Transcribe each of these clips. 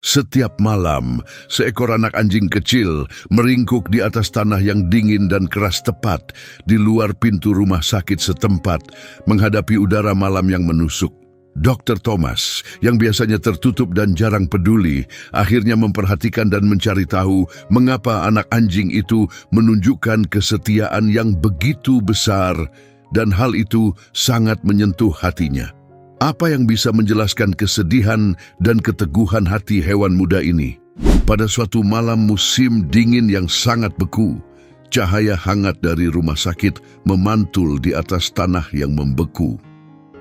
Setiap malam, seekor anak anjing kecil meringkuk di atas tanah yang dingin dan keras tepat di luar pintu rumah sakit setempat, menghadapi udara malam yang menusuk. Dr. Thomas, yang biasanya tertutup dan jarang peduli, akhirnya memperhatikan dan mencari tahu mengapa anak anjing itu menunjukkan kesetiaan yang begitu besar, dan hal itu sangat menyentuh hatinya. Apa yang bisa menjelaskan kesedihan dan keteguhan hati hewan muda ini? Pada suatu malam musim dingin yang sangat beku, cahaya hangat dari rumah sakit memantul di atas tanah yang membeku.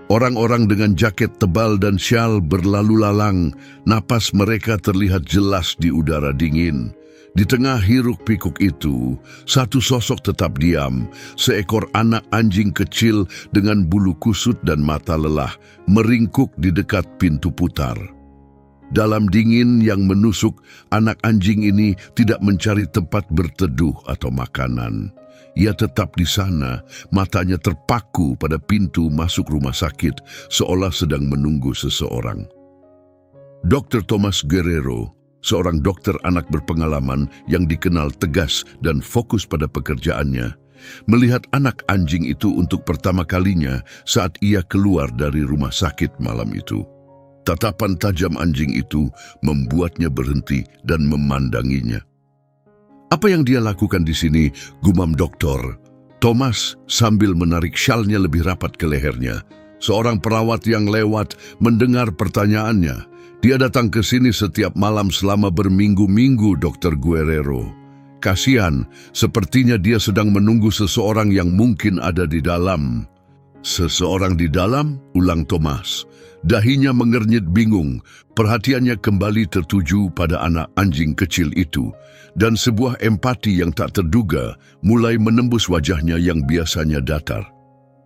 Orang-orang dengan jaket tebal dan syal berlalu lalang, napas mereka terlihat jelas di udara dingin. Di tengah hiruk-pikuk itu, satu sosok tetap diam, seekor anak anjing kecil dengan bulu kusut dan mata lelah, meringkuk di dekat pintu putar. Dalam dingin yang menusuk, anak anjing ini tidak mencari tempat berteduh atau makanan. Ia tetap di sana, matanya terpaku pada pintu masuk rumah sakit, seolah sedang menunggu seseorang. Dr. Thomas Guerrero, seorang dokter anak berpengalaman yang dikenal tegas dan fokus pada pekerjaannya, melihat anak anjing itu untuk pertama kalinya saat ia keluar dari rumah sakit malam itu. Tatapan tajam anjing itu membuatnya berhenti dan memandanginya. "Apa yang dia lakukan di sini?" gumam dokter Thomas sambil menarik syalnya lebih rapat ke lehernya. Seorang perawat yang lewat mendengar pertanyaannya. "Dia datang ke sini setiap malam selama berminggu-minggu, Dr. Guerrero. Kasihan, sepertinya dia sedang menunggu seseorang yang mungkin ada di dalam." "Seseorang di dalam?" ulang Thomas. Dahinya mengernyit bingung, perhatiannya kembali tertuju pada anak anjing kecil itu, dan sebuah empati yang tak terduga mulai menembus wajahnya yang biasanya datar.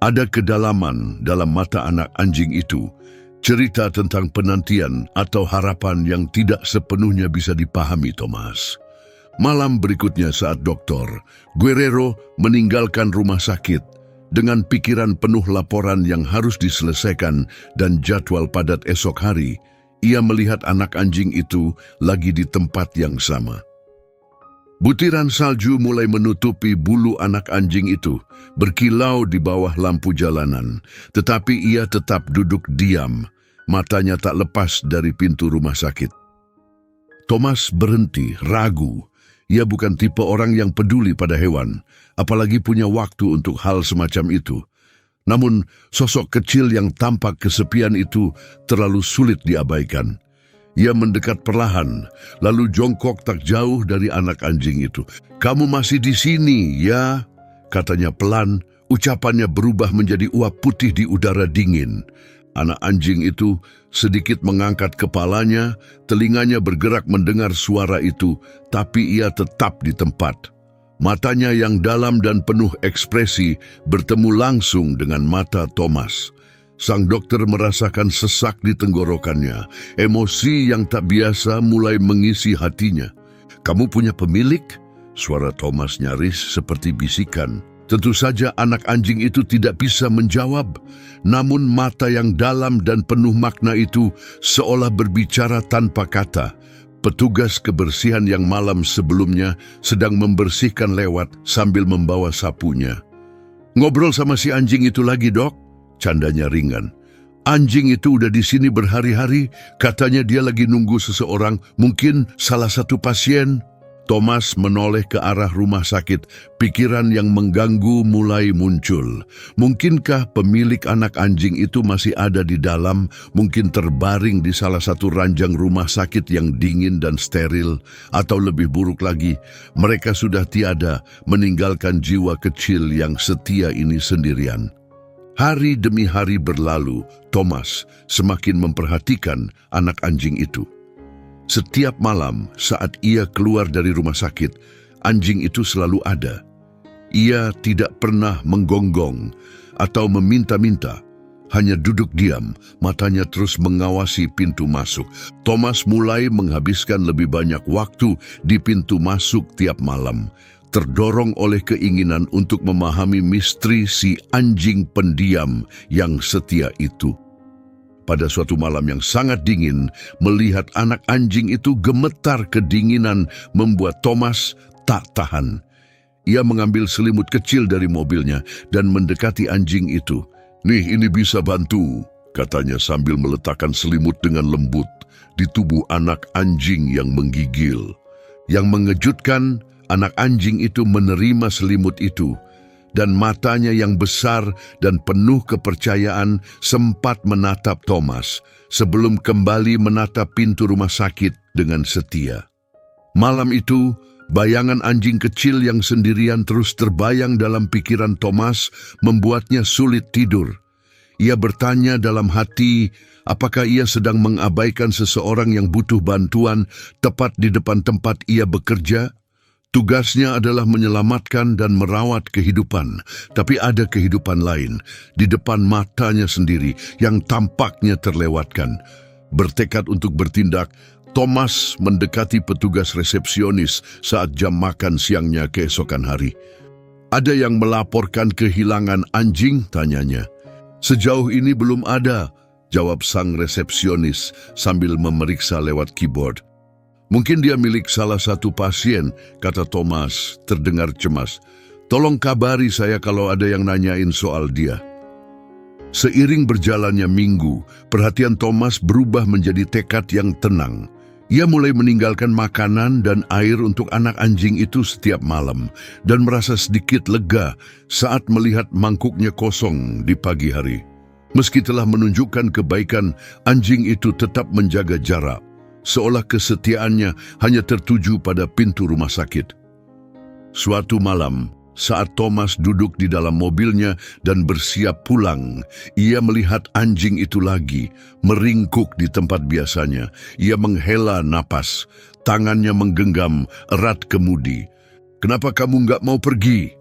Ada kedalaman dalam mata anak anjing itu, cerita tentang penantian atau harapan yang tidak sepenuhnya bisa dipahami Thomas. Malam berikutnya saat Dr. Guerrero meninggalkan rumah sakit, dengan pikiran penuh laporan yang harus diselesaikan dan jadwal padat esok hari, ia melihat anak anjing itu lagi di tempat yang sama. Butiran salju mulai menutupi bulu anak anjing itu, berkilau di bawah lampu jalanan, tetapi ia tetap duduk diam, matanya tak lepas dari pintu rumah sakit. Thomas berhenti, ragu. Ia bukan tipe orang yang peduli pada hewan, apalagi punya waktu untuk hal semacam itu. Namun, sosok kecil yang tampak kesepian itu terlalu sulit diabaikan. Ia mendekat perlahan, lalu jongkok tak jauh dari anak anjing itu. "Kamu masih di sini, ya?" katanya pelan, ucapannya berubah menjadi uap putih di udara dingin. Anak anjing itu sedikit mengangkat kepalanya, telinganya bergerak mendengar suara itu, tapi ia tetap di tempat. Matanya yang dalam dan penuh ekspresi bertemu langsung dengan mata Thomas. Sang dokter merasakan sesak di tenggorokannya, emosi yang tak biasa mulai mengisi hatinya. "Kamu punya pemilik?" suara Thomas nyaris seperti bisikan. Tentu saja anak anjing itu tidak bisa menjawab, namun mata yang dalam dan penuh makna itu seolah berbicara tanpa kata. Petugas kebersihan yang malam sebelumnya sedang membersihkan lewat sambil membawa sapunya. "Ngobrol sama si anjing itu lagi, Dok?" candanya ringan. "Anjing itu udah di sini berhari-hari, katanya dia lagi nunggu seseorang, mungkin salah satu pasien." Thomas menoleh ke arah rumah sakit, pikiran yang mengganggu mulai muncul. Mungkinkah pemilik anak anjing itu masih ada di dalam, mungkin terbaring di salah satu ranjang rumah sakit yang dingin dan steril, atau lebih buruk lagi, mereka sudah tiada, meninggalkan jiwa kecil yang setia ini sendirian. Hari demi hari berlalu, Thomas semakin memperhatikan anak anjing itu. Setiap malam saat ia keluar dari rumah sakit, anjing itu selalu ada. Ia tidak pernah menggonggong atau meminta-minta, hanya duduk diam, matanya terus mengawasi pintu masuk. Thomas mulai menghabiskan lebih banyak waktu di pintu masuk tiap malam, terdorong oleh keinginan untuk memahami misteri si anjing pendiam yang setia itu. Pada suatu malam yang sangat dingin, melihat anak anjing itu gemetar kedinginan membuat Thomas tak tahan. Ia mengambil selimut kecil dari mobilnya dan mendekati anjing itu. "Nih, ini bisa bantu," katanya sambil meletakkan selimut dengan lembut di tubuh anak anjing yang menggigil. Yang mengejutkan, anak anjing itu menerima selimut itu, dan matanya yang besar dan penuh kepercayaan sempat menatap Thomas sebelum kembali menatap pintu rumah sakit dengan setia. Malam itu, bayangan anjing kecil yang sendirian terus terbayang dalam pikiran Thomas, membuatnya sulit tidur. Ia bertanya dalam hati, apakah ia sedang mengabaikan seseorang yang butuh bantuan tepat di depan tempat ia bekerja? Tugasnya adalah menyelamatkan dan merawat kehidupan, tapi ada kehidupan lain di depan matanya sendiri yang tampaknya terlewatkan. Bertekad untuk bertindak, Thomas mendekati petugas resepsionis saat jam makan siangnya keesokan hari. "Ada yang melaporkan kehilangan anjing?" tanyanya. "Sejauh ini belum ada," jawab sang resepsionis sambil memeriksa lewat keyboard. "Mungkin dia milik salah satu pasien," kata Thomas terdengar cemas. "Tolong kabari saya kalau ada yang nanyain soal dia." Seiring berjalannya minggu, perhatian Thomas berubah menjadi tekad yang tenang. Ia mulai meninggalkan makanan dan air untuk anak anjing itu setiap malam dan merasa sedikit lega saat melihat mangkuknya kosong di pagi hari. Meski telah menunjukkan kebaikan, anjing itu tetap menjaga jarak, seolah kesetiaannya hanya tertuju pada pintu rumah sakit. Suatu malam, saat Thomas duduk di dalam mobilnya dan bersiap pulang, ia melihat anjing itu lagi meringkuk di tempat biasanya. Ia menghela napas, tangannya menggenggam erat kemudi. "Kenapa kamu nggak mau pergi?"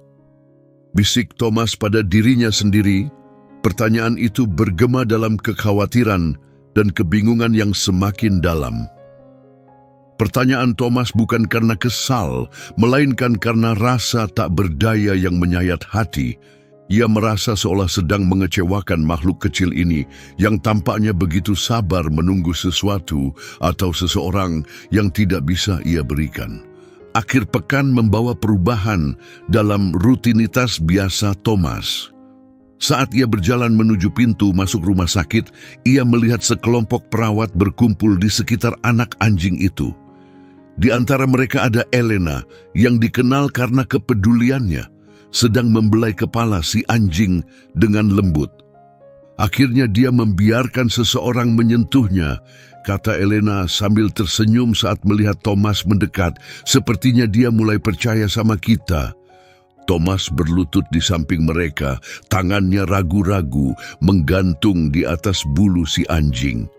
bisik Thomas pada dirinya sendiri. Pertanyaan itu bergema dalam kekhawatiran dan kebingungan yang semakin dalam. Pertanyaan Thomas bukan karena kesal, melainkan karena rasa tak berdaya yang menyayat hati. Ia merasa seolah sedang mengecewakan makhluk kecil ini yang tampaknya begitu sabar menunggu sesuatu atau seseorang yang tidak bisa ia berikan. Akhir pekan membawa perubahan dalam rutinitas biasa Thomas. Saat ia berjalan menuju pintu masuk rumah sakit, ia melihat sekelompok perawat berkumpul di sekitar anak anjing itu. Di antara mereka ada Elena yang dikenal karena kepeduliannya, sedang membelai kepala si anjing dengan lembut. "Akhirnya dia membiarkan seseorang menyentuhnya," kata Elena sambil tersenyum saat melihat Thomas mendekat. "Sepertinya dia mulai percaya sama kita." Thomas berlutut di samping mereka, tangannya ragu-ragu menggantung di atas bulu si anjing.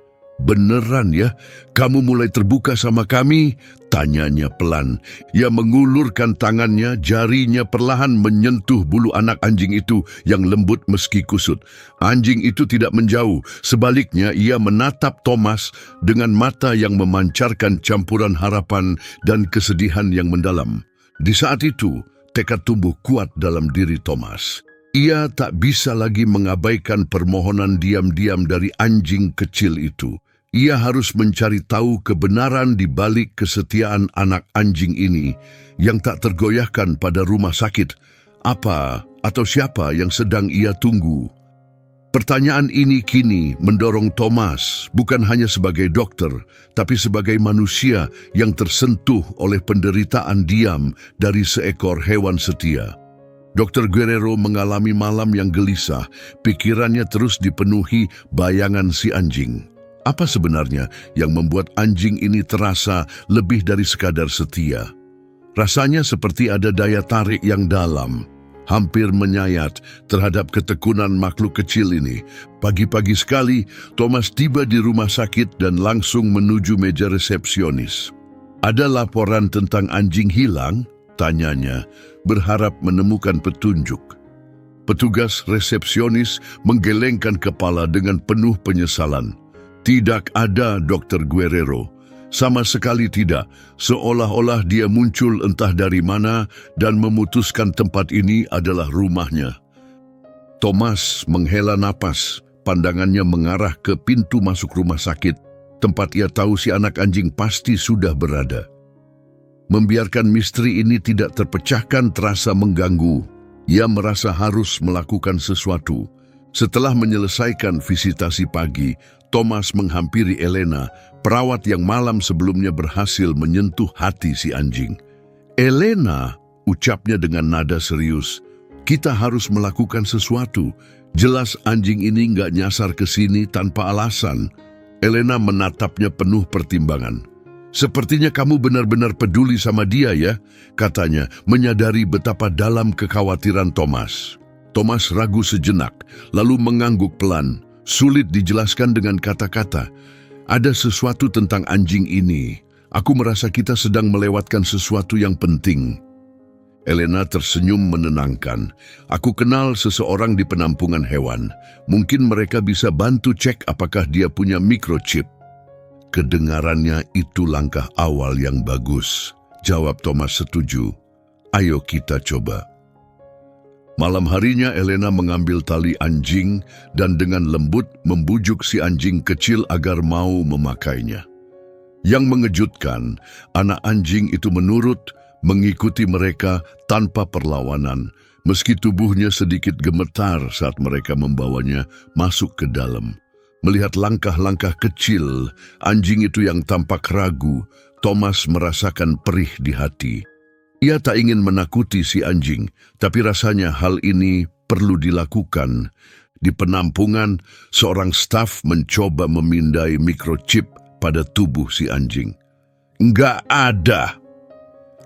"Beneran ya, kamu mulai terbuka sama kami?" tanyanya pelan. Ia mengulurkan tangannya, jarinya perlahan menyentuh bulu anak anjing itu yang lembut meski kusut. Anjing itu tidak menjauh, sebaliknya ia menatap Thomas dengan mata yang memancarkan campuran harapan dan kesedihan yang mendalam. Di saat itu, tekad tumbuh kuat dalam diri Thomas. Ia tak bisa lagi mengabaikan permohonan diam-diam dari anjing kecil itu. Ia harus mencari tahu kebenaran di balik kesetiaan anak anjing ini yang tak tergoyahkan pada rumah sakit. Apa atau siapa yang sedang ia tunggu? Pertanyaan ini kini mendorong Thomas bukan hanya sebagai dokter, tapi sebagai manusia yang tersentuh oleh penderitaan diam dari seekor hewan setia. Dr. Guerrero mengalami malam yang gelisah, pikirannya terus dipenuhi bayangan si anjing. Apa sebenarnya yang membuat anjing ini terasa lebih dari sekadar setia? Rasanya seperti ada daya tarik yang dalam, hampir menyayat terhadap ketekunan makhluk kecil ini. Pagi-pagi sekali, Thomas tiba di rumah sakit dan langsung menuju meja resepsionis. "Ada laporan tentang anjing hilang?" tanyanya, berharap menemukan petunjuk. Petugas resepsionis menggelengkan kepala dengan penuh penyesalan. "Tidak ada, Dr. Guerrero. Sama sekali tidak, seolah-olah dia muncul entah dari mana dan memutuskan tempat ini adalah rumahnya." Thomas menghela napas, pandangannya mengarah ke pintu masuk rumah sakit, tempat ia tahu si anak anjing pasti sudah berada. Membiarkan misteri ini tidak terpecahkan terasa mengganggu. Ia merasa harus melakukan sesuatu. Setelah menyelesaikan visitasi pagi, Thomas menghampiri Elena, perawat yang malam sebelumnya berhasil menyentuh hati si anjing. "Elena," ucapnya dengan nada serius, "kita harus melakukan sesuatu. Jelas anjing ini nggak nyasar ke sini tanpa alasan." Elena menatapnya penuh pertimbangan. "Sepertinya kamu benar-benar peduli sama dia ya," katanya, menyadari betapa dalam kekhawatiran Thomas. Thomas ragu sejenak, lalu mengangguk pelan. Sulit dijelaskan dengan kata-kata. "Ada sesuatu tentang anjing ini. Aku merasa kita sedang melewatkan sesuatu yang penting." Elena tersenyum menenangkan. "Aku kenal seseorang di penampungan hewan. Mungkin mereka bisa bantu cek apakah dia punya microchip." Kedengarannya itu langkah awal yang bagus. Jawab Thomas setuju. "Ayo kita coba." Malam harinya Elena mengambil tali anjing dan dengan lembut membujuk si anjing kecil agar mau memakainya. Yang mengejutkan, anak anjing itu menurut, mengikuti mereka tanpa perlawanan, meski tubuhnya sedikit gemetar saat mereka membawanya masuk ke dalam. Melihat langkah-langkah kecil anjing itu yang tampak ragu, Thomas merasakan perih di hati. Ia tak ingin menakuti si anjing, tapi rasanya hal ini perlu dilakukan. Di penampungan, seorang staf mencoba memindai microchip pada tubuh si anjing. "Nggak ada,"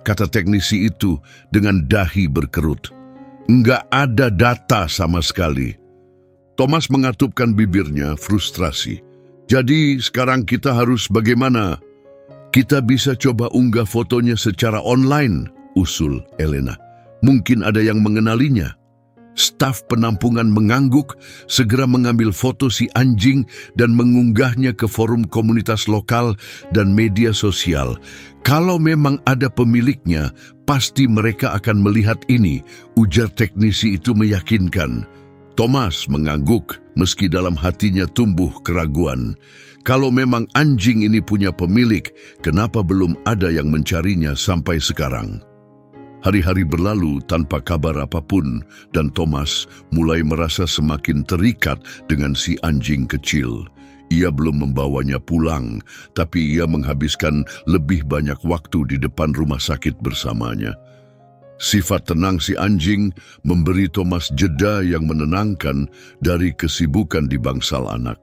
kata teknisi itu dengan dahi berkerut. "Nggak ada data sama sekali." Thomas mengatupkan bibirnya frustrasi. "Jadi sekarang kita harus bagaimana?" "Kita bisa coba unggah fotonya secara online," usul Elena. "Mungkin ada yang mengenalinya." Staf penampungan mengangguk, segera mengambil foto si anjing dan mengunggahnya ke forum komunitas lokal dan media sosial. "Kalau memang ada pemiliknya, pasti mereka akan melihat ini," ujar teknisi itu meyakinkan. Thomas mengangguk meski dalam hatinya tumbuh keraguan. Kalau memang anjing ini punya pemilik, kenapa belum ada yang mencarinya sampai sekarang? Hari-hari berlalu tanpa kabar apapun dan Thomas mulai merasa semakin terikat dengan si anjing kecil. Ia belum membawanya pulang, tapi ia menghabiskan lebih banyak waktu di depan rumah sakit bersamanya. Sifat tenang si anjing memberi Thomas jeda yang menenangkan dari kesibukan di bangsal anak.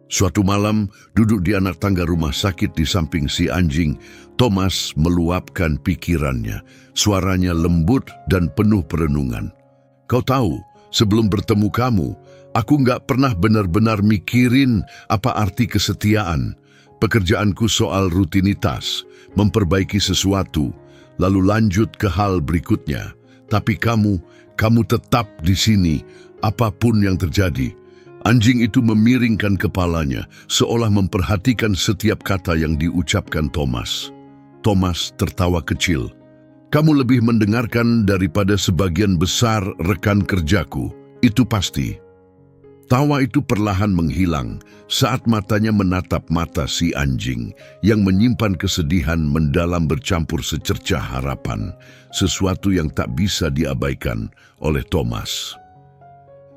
Suatu malam, duduk di anak tangga rumah sakit di samping si anjing, Thomas meluapkan pikirannya. Suaranya lembut dan penuh perenungan. "Kau tahu, sebelum bertemu kamu, aku nggak pernah benar-benar mikirin apa arti kesetiaan. Pekerjaanku soal rutinitas, memperbaiki sesuatu, lalu lanjut ke hal berikutnya. Tapi kamu tetap di sini, apapun yang terjadi." Anjing itu memiringkan kepalanya, seolah memperhatikan setiap kata yang diucapkan Thomas. Thomas tertawa kecil. "Kamu lebih mendengarkan daripada sebagian besar rekan kerjaku, itu pasti." Tawa itu perlahan menghilang saat matanya menatap mata si anjing yang menyimpan kesedihan mendalam bercampur secercah harapan, sesuatu yang tak bisa diabaikan oleh Thomas.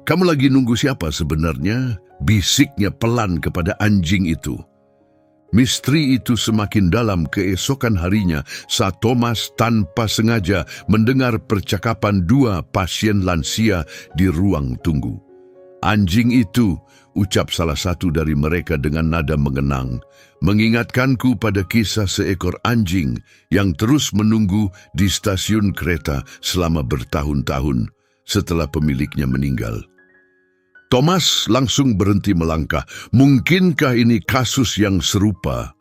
"Kamu lagi nunggu siapa sebenarnya?" bisiknya pelan kepada anjing itu. Misteri itu semakin dalam keesokan harinya saat Thomas tanpa sengaja mendengar percakapan dua pasien lansia di ruang tunggu. "Anjing itu," ucap salah satu dari mereka dengan nada mengenang, "mengingatkanku pada kisah seekor anjing yang terus menunggu di stasiun kereta selama bertahun-tahun setelah pemiliknya meninggal." Thomas langsung berhenti melangkah. Mungkinkah ini kasus yang serupa?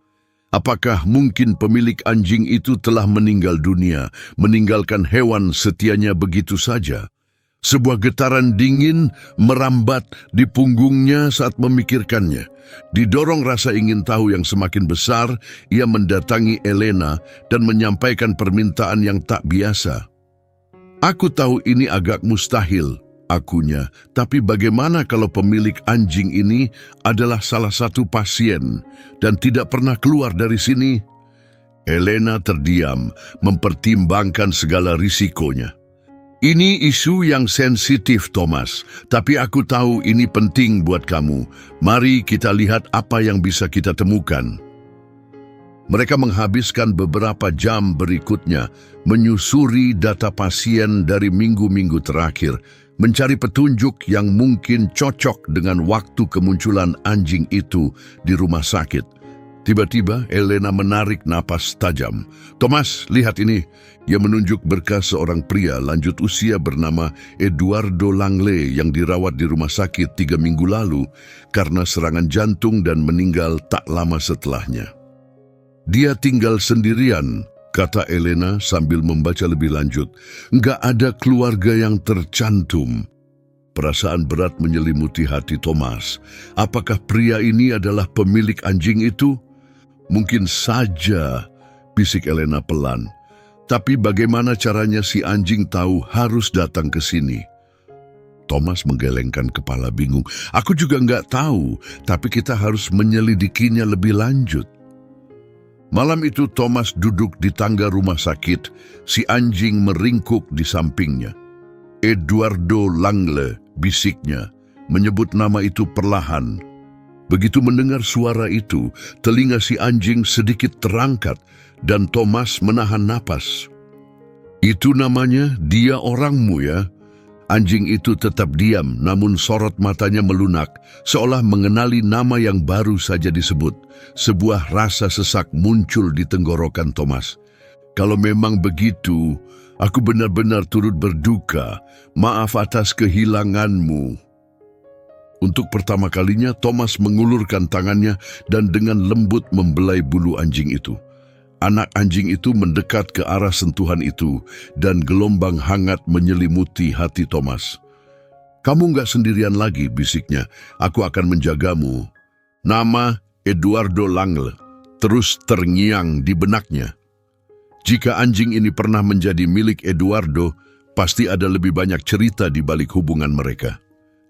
Apakah mungkin pemilik anjing itu telah meninggal dunia, meninggalkan hewan setianya begitu saja? Sebuah getaran dingin merambat di punggungnya saat memikirkannya. Didorong rasa ingin tahu yang semakin besar, ia mendatangi Elena dan menyampaikan permintaan yang tak biasa. "Aku tahu ini agak mustahil," akunya, tapi bagaimana kalau pemilik anjing ini adalah salah satu pasien dan tidak pernah keluar dari sini? Elena terdiam, mempertimbangkan segala risikonya. Ini isu yang sensitif, Thomas, tapi aku tahu ini penting buat kamu. Mari kita lihat apa yang bisa kita temukan. Mereka menghabiskan beberapa jam berikutnya menyusuri data pasien dari minggu-minggu terakhir, mencari petunjuk yang mungkin cocok dengan waktu kemunculan anjing itu di rumah sakit. Tiba-tiba Elena menarik napas tajam. Thomas, lihat ini. Ia menunjuk berkas seorang pria lanjut usia bernama Eduardo Langley yang dirawat di rumah sakit 3 minggu lalu karena serangan jantung dan meninggal tak lama setelahnya. Dia tinggal sendirian, kata Elena sambil membaca lebih lanjut. Nggak ada keluarga yang tercantum. Perasaan berat menyelimuti hati Thomas. Apakah pria ini adalah pemilik anjing itu? Mungkin saja, bisik Elena pelan. Tapi bagaimana caranya si anjing tahu harus datang ke sini? Thomas menggelengkan kepala bingung. Aku juga nggak tahu, tapi kita harus menyelidikinya lebih lanjut. Malam itu Thomas duduk di tangga rumah sakit. Si anjing meringkuk di sampingnya. Eduardo Langley, bisiknya, menyebut nama itu perlahan. Begitu mendengar suara itu, telinga si anjing sedikit terangkat dan Thomas menahan napas. Itu namanya, dia orangmu ya? Anjing itu tetap diam, namun sorot matanya melunak, seolah mengenali nama yang baru saja disebut. Sebuah rasa sesak muncul di tenggorokan Thomas. Kalau memang begitu, aku benar-benar turut berduka. Maaf atas kehilanganmu. Untuk pertama kalinya, Thomas mengulurkan tangannya dan dengan lembut membelai bulu anjing itu. Anak anjing itu mendekat ke arah sentuhan itu dan gelombang hangat menyelimuti hati Thomas. Kamu nggak sendirian lagi, bisiknya. Aku akan menjagamu. Nama Eduardo Langley terus terngiang di benaknya. Jika anjing ini pernah menjadi milik Eduardo, pasti ada lebih banyak cerita di balik hubungan mereka.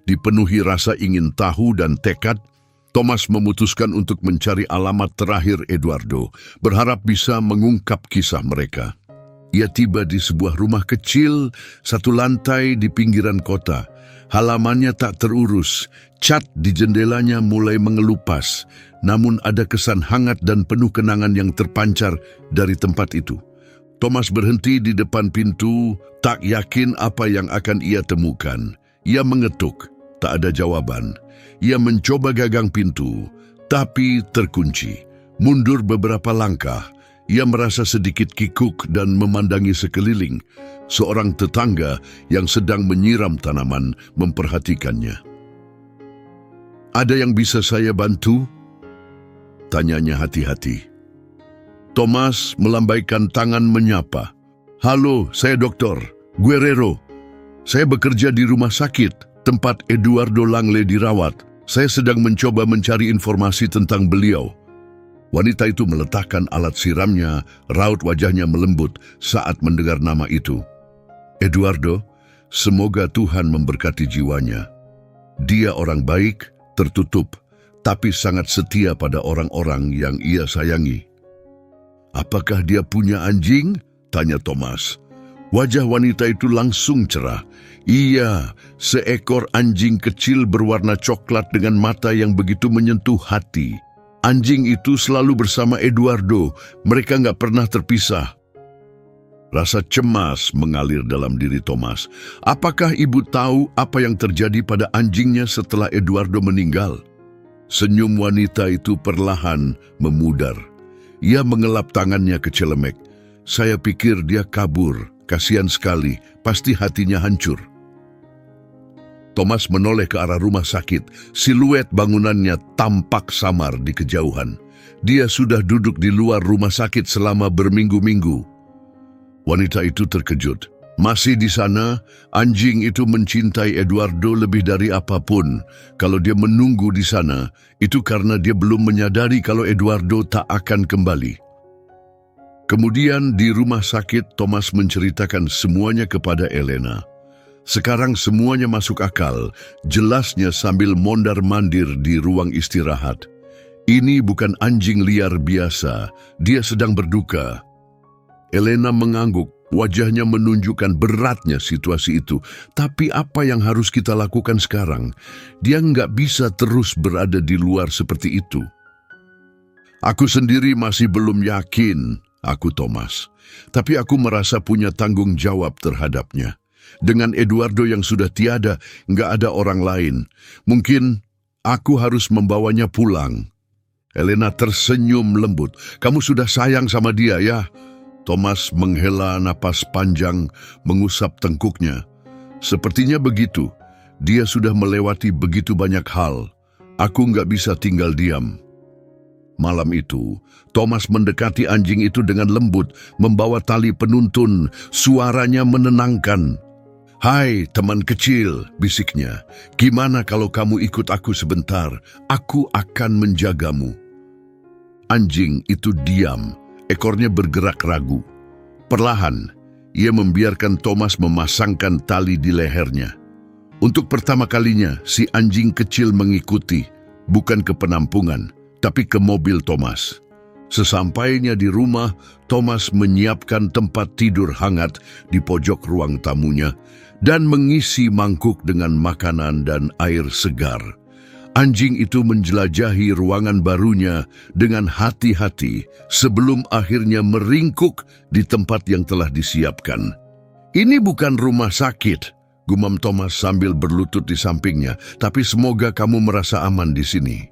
Dipenuhi rasa ingin tahu dan tekad, Thomas memutuskan untuk mencari alamat terakhir Eduardo, berharap bisa mengungkap kisah mereka. Ia tiba di sebuah rumah kecil, satu lantai di pinggiran kota. Halamannya tak terurus, cat di jendelanya mulai mengelupas, namun ada kesan hangat dan penuh kenangan yang terpancar dari tempat itu. Thomas berhenti di depan pintu, tak yakin apa yang akan ia temukan. Ia mengetuk, tak ada jawaban. Ia mencoba gagang pintu, tapi terkunci. Mundur beberapa langkah, ia merasa sedikit kikuk dan memandangi sekeliling. Seorang tetangga yang sedang menyiram tanaman memperhatikannya. Ada yang bisa saya bantu? Tanyanya hati-hati. Thomas melambaikan tangan menyapa. Halo, saya dokter Guerrero. Saya bekerja di rumah sakit tempat Eduardo Langley dirawat. Saya sedang mencoba mencari informasi tentang beliau. Wanita itu meletakkan alat siramnya, raut wajahnya melembut saat mendengar nama itu. Eduardo, semoga Tuhan memberkati jiwanya. Dia orang baik, tertutup, tapi sangat setia pada orang-orang yang ia sayangi. Apakah dia punya anjing? Tanya Thomas. Wajah wanita itu langsung cerah. Iya, seekor anjing kecil berwarna coklat dengan mata yang begitu menyentuh hati. Anjing itu selalu bersama Eduardo. Mereka nggak pernah terpisah. Rasa cemas mengalir dalam diri Thomas. Apakah ibu tahu apa yang terjadi pada anjingnya setelah Eduardo meninggal? Senyum wanita itu perlahan memudar. Ia mengelap tangannya ke celemek. Saya pikir dia kabur. Kasihan sekali, pasti hatinya hancur. Thomas menoleh ke arah rumah sakit. Siluet bangunannya tampak samar di kejauhan. Dia sudah duduk di luar rumah sakit selama berminggu-minggu. Wanita itu terkejut. Masih di sana, anjing itu mencintai Eduardo lebih dari apapun. Kalau dia menunggu di sana, itu karena dia belum menyadari kalau Eduardo tak akan kembali. Kemudian di rumah sakit, Thomas menceritakan semuanya kepada Elena. Sekarang semuanya masuk akal, jelasnya sambil mondar-mandir di ruang istirahat. Ini bukan anjing liar biasa, dia sedang berduka. Elena mengangguk, wajahnya menunjukkan beratnya situasi itu. Tapi apa yang harus kita lakukan sekarang? Dia nggak bisa terus berada di luar seperti itu. Aku sendiri masih belum yakin, aku Thomas. Tapi aku merasa punya tanggung jawab terhadapnya. Dengan Eduardo yang sudah tiada, nggak ada orang lain. Mungkin aku harus membawanya pulang. Elena tersenyum lembut. Kamu sudah sayang sama dia ya? Thomas menghela napas panjang, mengusap tengkuknya. Sepertinya begitu. Dia sudah melewati begitu banyak hal. Aku nggak bisa tinggal diam. Malam itu, Thomas mendekati anjing itu dengan lembut, membawa tali penuntun, suaranya menenangkan. Hai teman kecil, bisiknya. Gimana kalau kamu ikut aku sebentar? Aku akan menjagamu. Anjing itu diam, ekornya bergerak ragu. Perlahan, ia membiarkan Thomas memasangkan tali di lehernya. Untuk pertama kalinya, si anjing kecil mengikuti, bukan ke penampungan, tapi ke mobil Thomas. Sesampainya di rumah, Thomas menyiapkan tempat tidur hangat di pojok ruang tamunya dan mengisi mangkuk dengan makanan dan air segar. Anjing itu menjelajahi ruangan barunya dengan hati-hati sebelum akhirnya meringkuk di tempat yang telah disiapkan. Ini bukan rumah sakit, gumam Thomas sambil berlutut di sampingnya, tapi semoga kamu merasa aman di sini.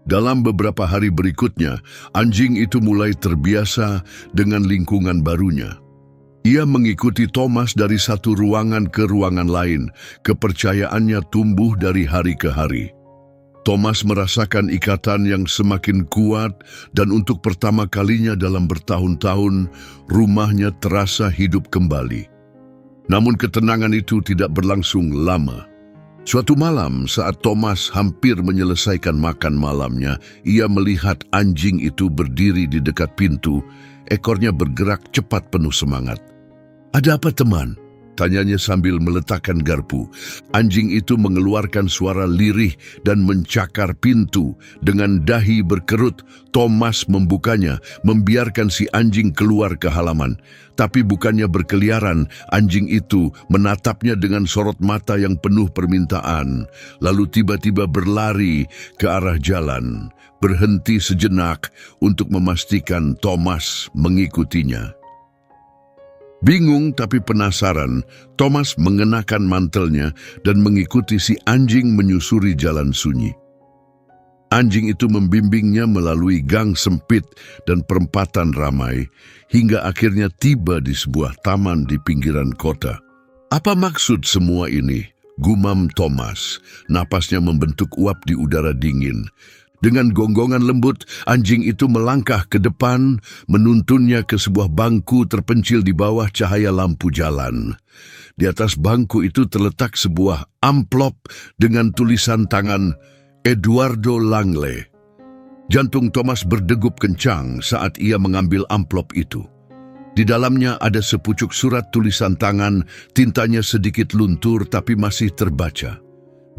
Dalam beberapa hari berikutnya, anjing itu mulai terbiasa dengan lingkungan barunya. Ia mengikuti Thomas dari satu ruangan ke ruangan lain. Kepercayaannya tumbuh dari hari ke hari. Thomas merasakan ikatan yang semakin kuat dan untuk pertama kalinya dalam bertahun-tahun, rumahnya terasa hidup kembali. Namun ketenangan itu tidak berlangsung lama. Suatu malam saat Thomas hampir menyelesaikan makan malamnya, ia melihat anjing itu berdiri di dekat pintu, ekornya bergerak cepat penuh semangat. Ada apa teman? Tanyanya sambil meletakkan garpu. Anjing itu mengeluarkan suara lirih dan mencakar pintu. Dengan dahi berkerut, Thomas membukanya, membiarkan si anjing keluar ke halaman. Tapi bukannya berkeliaran, anjing itu menatapnya dengan sorot mata yang penuh permintaan. Lalu tiba-tiba berlari ke arah jalan, berhenti sejenak untuk memastikan Thomas mengikutinya. Bingung tapi penasaran, Thomas mengenakan mantelnya dan mengikuti si anjing menyusuri jalan sunyi. Anjing itu membimbingnya melalui gang sempit dan perempatan ramai, hingga akhirnya tiba di sebuah taman di pinggiran kota. Apa maksud semua ini? Gumam Thomas, napasnya membentuk uap di udara dingin. Dengan gonggongan lembut, anjing itu melangkah ke depan, menuntunnya ke sebuah bangku terpencil di bawah cahaya lampu jalan. Di atas bangku itu terletak sebuah amplop dengan tulisan tangan Eduardo Langley. Jantung Thomas berdegup kencang saat ia mengambil amplop itu. Di dalamnya ada sepucuk surat tulisan tangan, tintanya sedikit luntur tapi masih terbaca.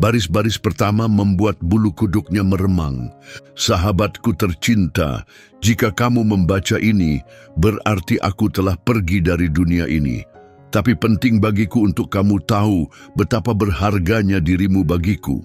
Baris-baris pertama membuat bulu kuduknya meremang. Sahabatku tercinta, jika kamu membaca ini, berarti aku telah pergi dari dunia ini. Tapi penting bagiku untuk kamu tahu betapa berharganya dirimu bagiku.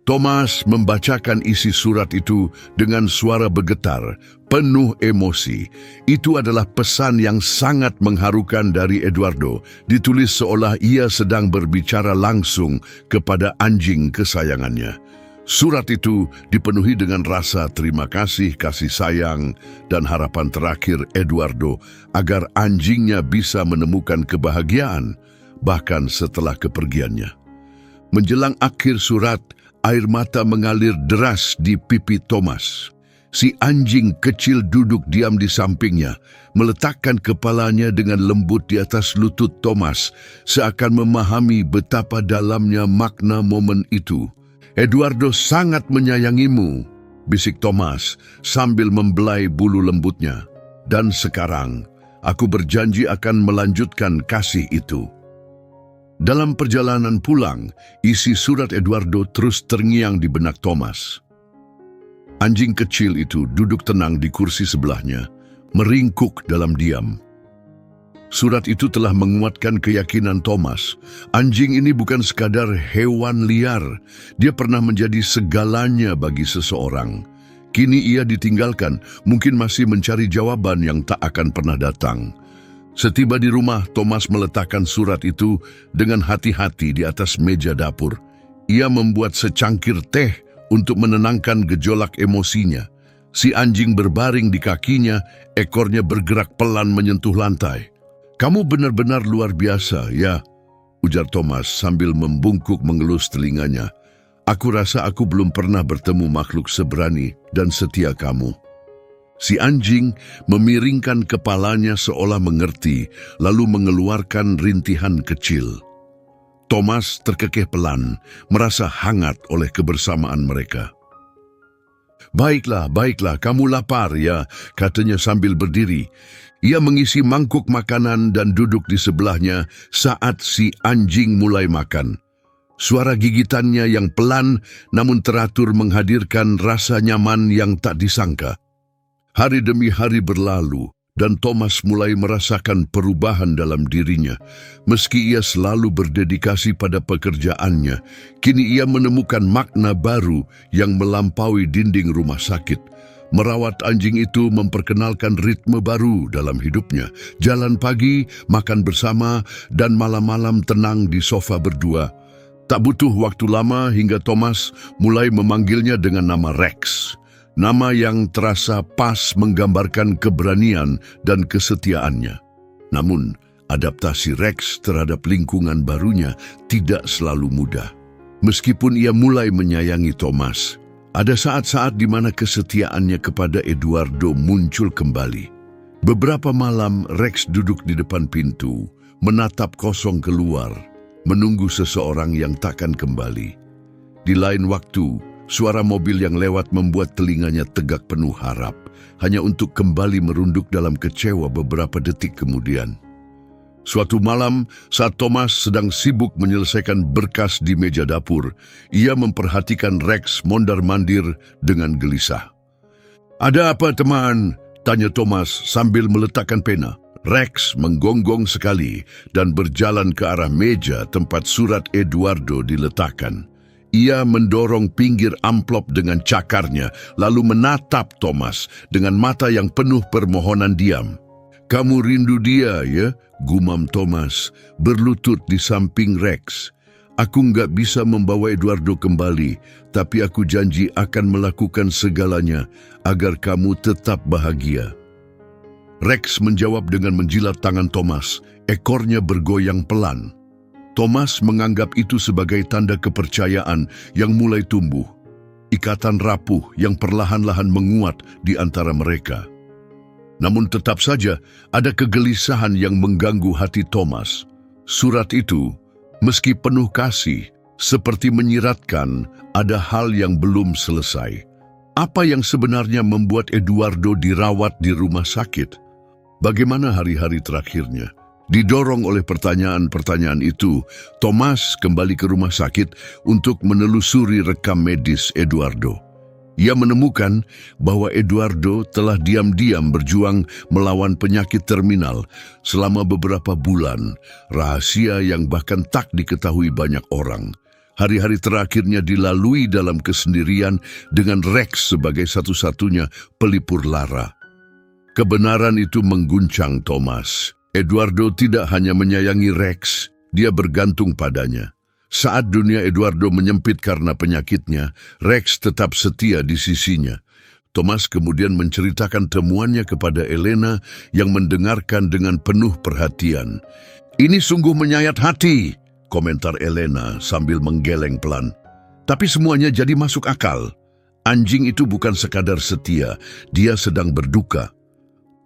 Thomas membacakan isi surat itu dengan suara bergetar, penuh emosi. Itu adalah pesan yang sangat mengharukan dari Eduardo, ditulis seolah ia sedang berbicara langsung kepada anjing kesayangannya. Surat itu dipenuhi dengan rasa terima kasih, kasih sayang, dan harapan terakhir Eduardo agar anjingnya bisa menemukan kebahagiaan, bahkan setelah kepergiannya. Menjelang akhir surat, air mata mengalir deras di pipi Thomas. Si anjing kecil duduk diam di sampingnya, meletakkan kepalanya dengan lembut di atas lutut Thomas, seakan memahami betapa dalamnya makna momen itu. Eduardo sangat menyayangimu, bisik Thomas sambil membelai bulu lembutnya. Dan sekarang, aku berjanji akan melanjutkan kasih itu. Dalam perjalanan pulang, isi surat Eduardo terus terngiang di benak Thomas. Anjing kecil itu duduk tenang di kursi sebelahnya, meringkuk dalam diam. Surat itu telah menguatkan keyakinan Thomas. Anjing ini bukan sekadar hewan liar. Dia pernah menjadi segalanya bagi seseorang. Kini ia ditinggalkan, mungkin masih mencari jawaban yang tak akan pernah datang. Setiba di rumah, Thomas meletakkan surat itu dengan hati-hati di atas meja dapur. Ia membuat secangkir teh untuk menenangkan gejolak emosinya. Si anjing berbaring di kakinya, ekornya bergerak pelan menyentuh lantai. "Kamu benar-benar luar biasa, ya," ujar Thomas sambil membungkuk mengelus telinganya. "Aku rasa aku belum pernah bertemu makhluk seberani dan setia kamu." Si anjing memiringkan kepalanya seolah mengerti, lalu mengeluarkan rintihan kecil. Thomas terkekeh pelan, merasa hangat oleh kebersamaan mereka. Baiklah, kamu lapar ya," katanya sambil berdiri. Ia mengisi mangkuk makanan dan duduk di sebelahnya saat si anjing mulai makan. Suara gigitannya yang pelan namun teratur menghadirkan rasa nyaman yang tak disangka. Hari demi hari berlalu dan Thomas mulai merasakan perubahan dalam dirinya. Meski ia selalu berdedikasi pada pekerjaannya, kini ia menemukan makna baru yang melampaui dinding rumah sakit. Merawat anjing itu memperkenalkan ritme baru dalam hidupnya. Jalan pagi, makan bersama, dan malam-malam tenang di sofa berdua. Tak butuh waktu lama hingga Thomas mulai memanggilnya dengan nama Rex. Nama yang terasa pas menggambarkan keberanian dan kesetiaannya. Namun, adaptasi Rex terhadap lingkungan barunya tidak selalu mudah. Meskipun ia mulai menyayangi Thomas, ada saat-saat di mana kesetiaannya kepada Eduardo muncul kembali. Beberapa malam Rex duduk di depan pintu, menatap kosong keluar, menunggu seseorang yang takkan kembali. Di lain waktu, suara mobil yang lewat membuat telinganya tegak penuh harap, hanya untuk kembali merunduk dalam kecewa beberapa detik kemudian. Suatu malam, saat Thomas sedang sibuk menyelesaikan berkas di meja dapur, ia memperhatikan Rex mondar-mandir dengan gelisah. "Ada apa, teman?" tanya Thomas sambil meletakkan pena. Rex menggonggong sekali dan berjalan ke arah meja tempat surat Eduardo diletakkan. Ia mendorong pinggir amplop dengan cakarnya, lalu menatap Thomas dengan mata yang penuh permohonan diam. "Kamu rindu dia, ya?" gumam Thomas, berlutut di samping Rex. "Aku nggak bisa membawa Eduardo kembali, tapi aku janji akan melakukan segalanya agar kamu tetap bahagia." Rex menjawab dengan menjilat tangan Thomas, ekornya bergoyang pelan. Thomas menganggap itu sebagai tanda kepercayaan yang mulai tumbuh. Ikatan rapuh yang perlahan-lahan menguat di antara mereka. Namun tetap saja ada kegelisahan yang mengganggu hati Thomas. Surat itu, meski penuh kasih, seperti menyiratkan ada hal yang belum selesai. Apa yang sebenarnya membuat Eduardo dirawat di rumah sakit? Bagaimana hari-hari terakhirnya? Didorong oleh pertanyaan-pertanyaan itu, Thomas kembali ke rumah sakit untuk menelusuri rekam medis Eduardo. Ia menemukan bahwa Eduardo telah diam-diam berjuang melawan penyakit terminal selama beberapa bulan, rahasia yang bahkan tak diketahui banyak orang. Hari-hari terakhirnya dilalui dalam kesendirian dengan Rex sebagai satu-satunya pelipur lara. Kebenaran itu mengguncang Thomas. Eduardo tidak hanya menyayangi Rex, dia bergantung padanya. Saat dunia Eduardo menyempit karena penyakitnya, Rex tetap setia di sisinya. Thomas kemudian menceritakan temuannya kepada Elena yang mendengarkan dengan penuh perhatian. "Ini sungguh menyayat hati," komentar Elena sambil menggeleng pelan. "Tapi semuanya jadi masuk akal. Anjing itu bukan sekadar setia, dia sedang berduka."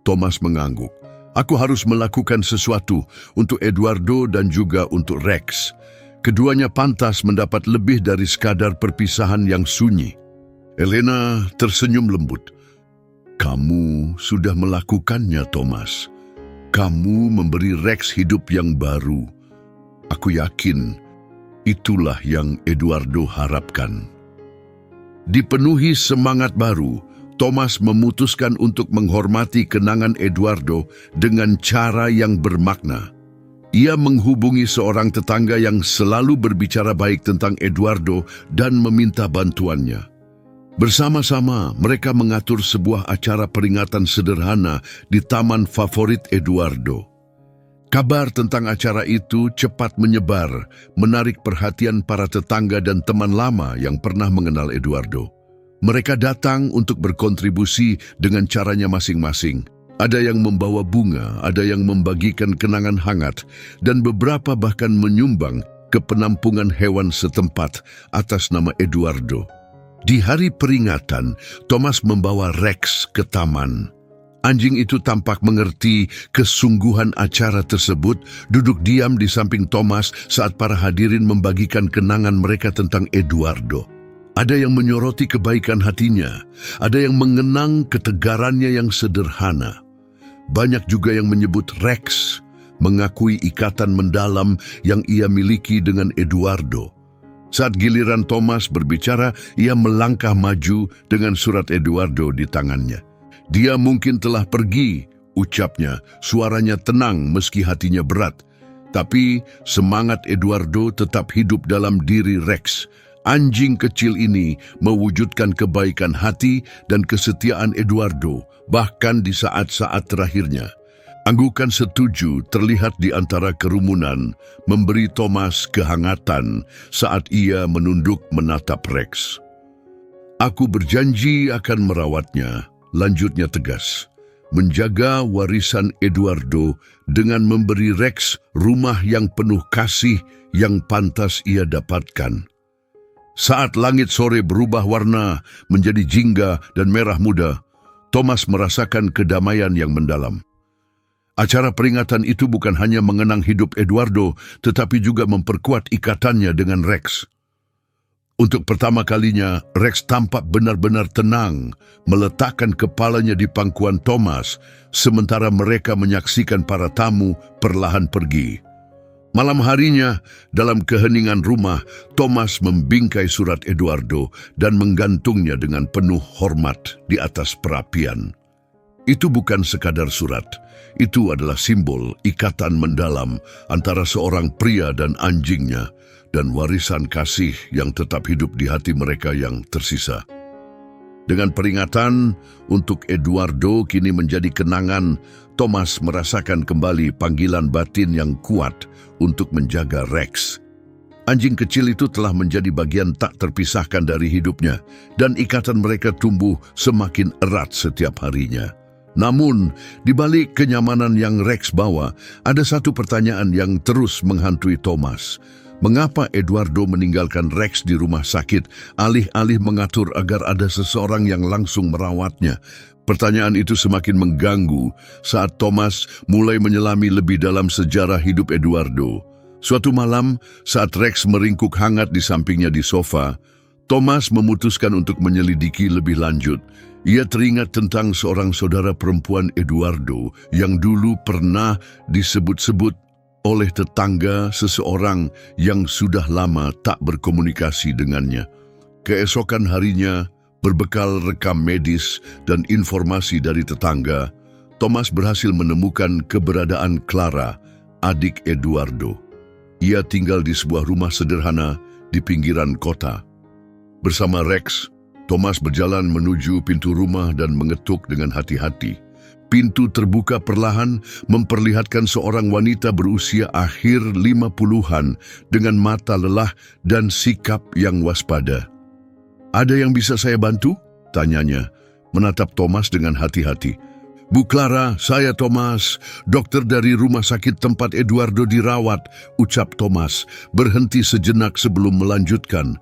Thomas mengangguk. "Aku harus melakukan sesuatu untuk Eduardo dan juga untuk Rex. Keduanya pantas mendapat lebih dari sekadar perpisahan yang sunyi." Elena tersenyum lembut. "Kamu sudah melakukannya, Thomas. Kamu memberi Rex hidup yang baru. Aku yakin itulah yang Eduardo harapkan. Dipenuhi semangat baru, Thomas memutuskan untuk menghormati kenangan Eduardo dengan cara yang bermakna. Ia menghubungi seorang tetangga yang selalu berbicara baik tentang Eduardo dan meminta bantuannya. Bersama-sama, mereka mengatur sebuah acara peringatan sederhana di taman favorit Eduardo. Kabar tentang acara itu cepat menyebar, menarik perhatian para tetangga dan teman lama yang pernah mengenal Eduardo. Mereka datang untuk berkontribusi dengan caranya masing-masing. Ada yang membawa bunga, ada yang membagikan kenangan hangat, dan beberapa bahkan menyumbang ke penampungan hewan setempat atas nama Eduardo. Di hari peringatan, Thomas membawa Rex ke taman. Anjing itu tampak mengerti kesungguhan acara tersebut, duduk diam di samping Thomas saat para hadirin membagikan kenangan mereka tentang Eduardo. Ada yang menyoroti kebaikan hatinya, ada yang mengenang ketegarannya yang sederhana. Banyak juga yang menyebut Rex, mengakui ikatan mendalam yang ia miliki dengan Eduardo. Saat giliran Thomas berbicara, ia melangkah maju dengan surat Eduardo di tangannya. Dia mungkin telah pergi, ucapnya, suaranya tenang meski hatinya berat. Tapi semangat Eduardo tetap hidup dalam diri Rex. Anjing kecil ini mewujudkan kebaikan hati dan kesetiaan Eduardo, bahkan di saat-saat terakhirnya. Anggukan setuju terlihat di antara kerumunan, memberi Thomas kehangatan saat ia menunduk menatap Rex. Aku berjanji akan merawatnya, lanjutnya tegas. Menjaga warisan Eduardo dengan memberi Rex rumah yang penuh kasih yang pantas ia dapatkan. Saat langit sore berubah warna menjadi jingga dan merah muda, Thomas merasakan kedamaian yang mendalam. Acara peringatan itu bukan hanya mengenang hidup Eduardo, tetapi juga memperkuat ikatannya dengan Rex. Untuk pertama kalinya, Rex tampak benar-benar tenang, meletakkan kepalanya di pangkuan Thomas, sementara mereka menyaksikan para tamu perlahan pergi. Malam harinya, dalam keheningan rumah, Thomas membingkai surat Eduardo dan menggantungnya dengan penuh hormat di atas perapian. Itu bukan sekadar surat, itu adalah simbol ikatan mendalam antara seorang pria dan anjingnya, dan warisan kasih yang tetap hidup di hati mereka yang tersisa. Dengan peringatan untuk Eduardo kini menjadi kenangan, Thomas merasakan kembali panggilan batin yang kuat untuk menjaga Rex. Anjing kecil itu telah menjadi bagian tak terpisahkan dari hidupnya, dan ikatan mereka tumbuh semakin erat setiap harinya. Namun, di balik kenyamanan yang Rex bawa, ada satu pertanyaan yang terus menghantui Thomas. Mengapa Eduardo meninggalkan Rex di rumah sakit, alih-alih mengatur agar ada seseorang yang langsung merawatnya? Pertanyaan itu semakin mengganggu saat Thomas mulai menyelami lebih dalam sejarah hidup Eduardo. Suatu malam, saat Rex meringkuk hangat di sampingnya di sofa, Thomas memutuskan untuk menyelidiki lebih lanjut. Ia teringat tentang seorang saudara perempuan Eduardo yang dulu pernah disebut-sebut oleh tetangga seseorang yang sudah lama tak berkomunikasi dengannya. Keesokan harinya, berbekal rekam medis dan informasi dari tetangga, Thomas berhasil menemukan keberadaan Clara, adik Eduardo. Ia tinggal di sebuah rumah sederhana di pinggiran kota. Bersama Rex, Thomas berjalan menuju pintu rumah dan mengetuk dengan hati-hati. Pintu terbuka perlahan memperlihatkan seorang wanita berusia akhir 50-an dengan mata lelah dan sikap yang waspada. "Ada yang bisa saya bantu?" tanyanya, menatap Thomas dengan hati-hati. "Bu Clara, saya Thomas, dokter dari rumah sakit tempat Eduardo dirawat," ucap Thomas, berhenti sejenak sebelum melanjutkan.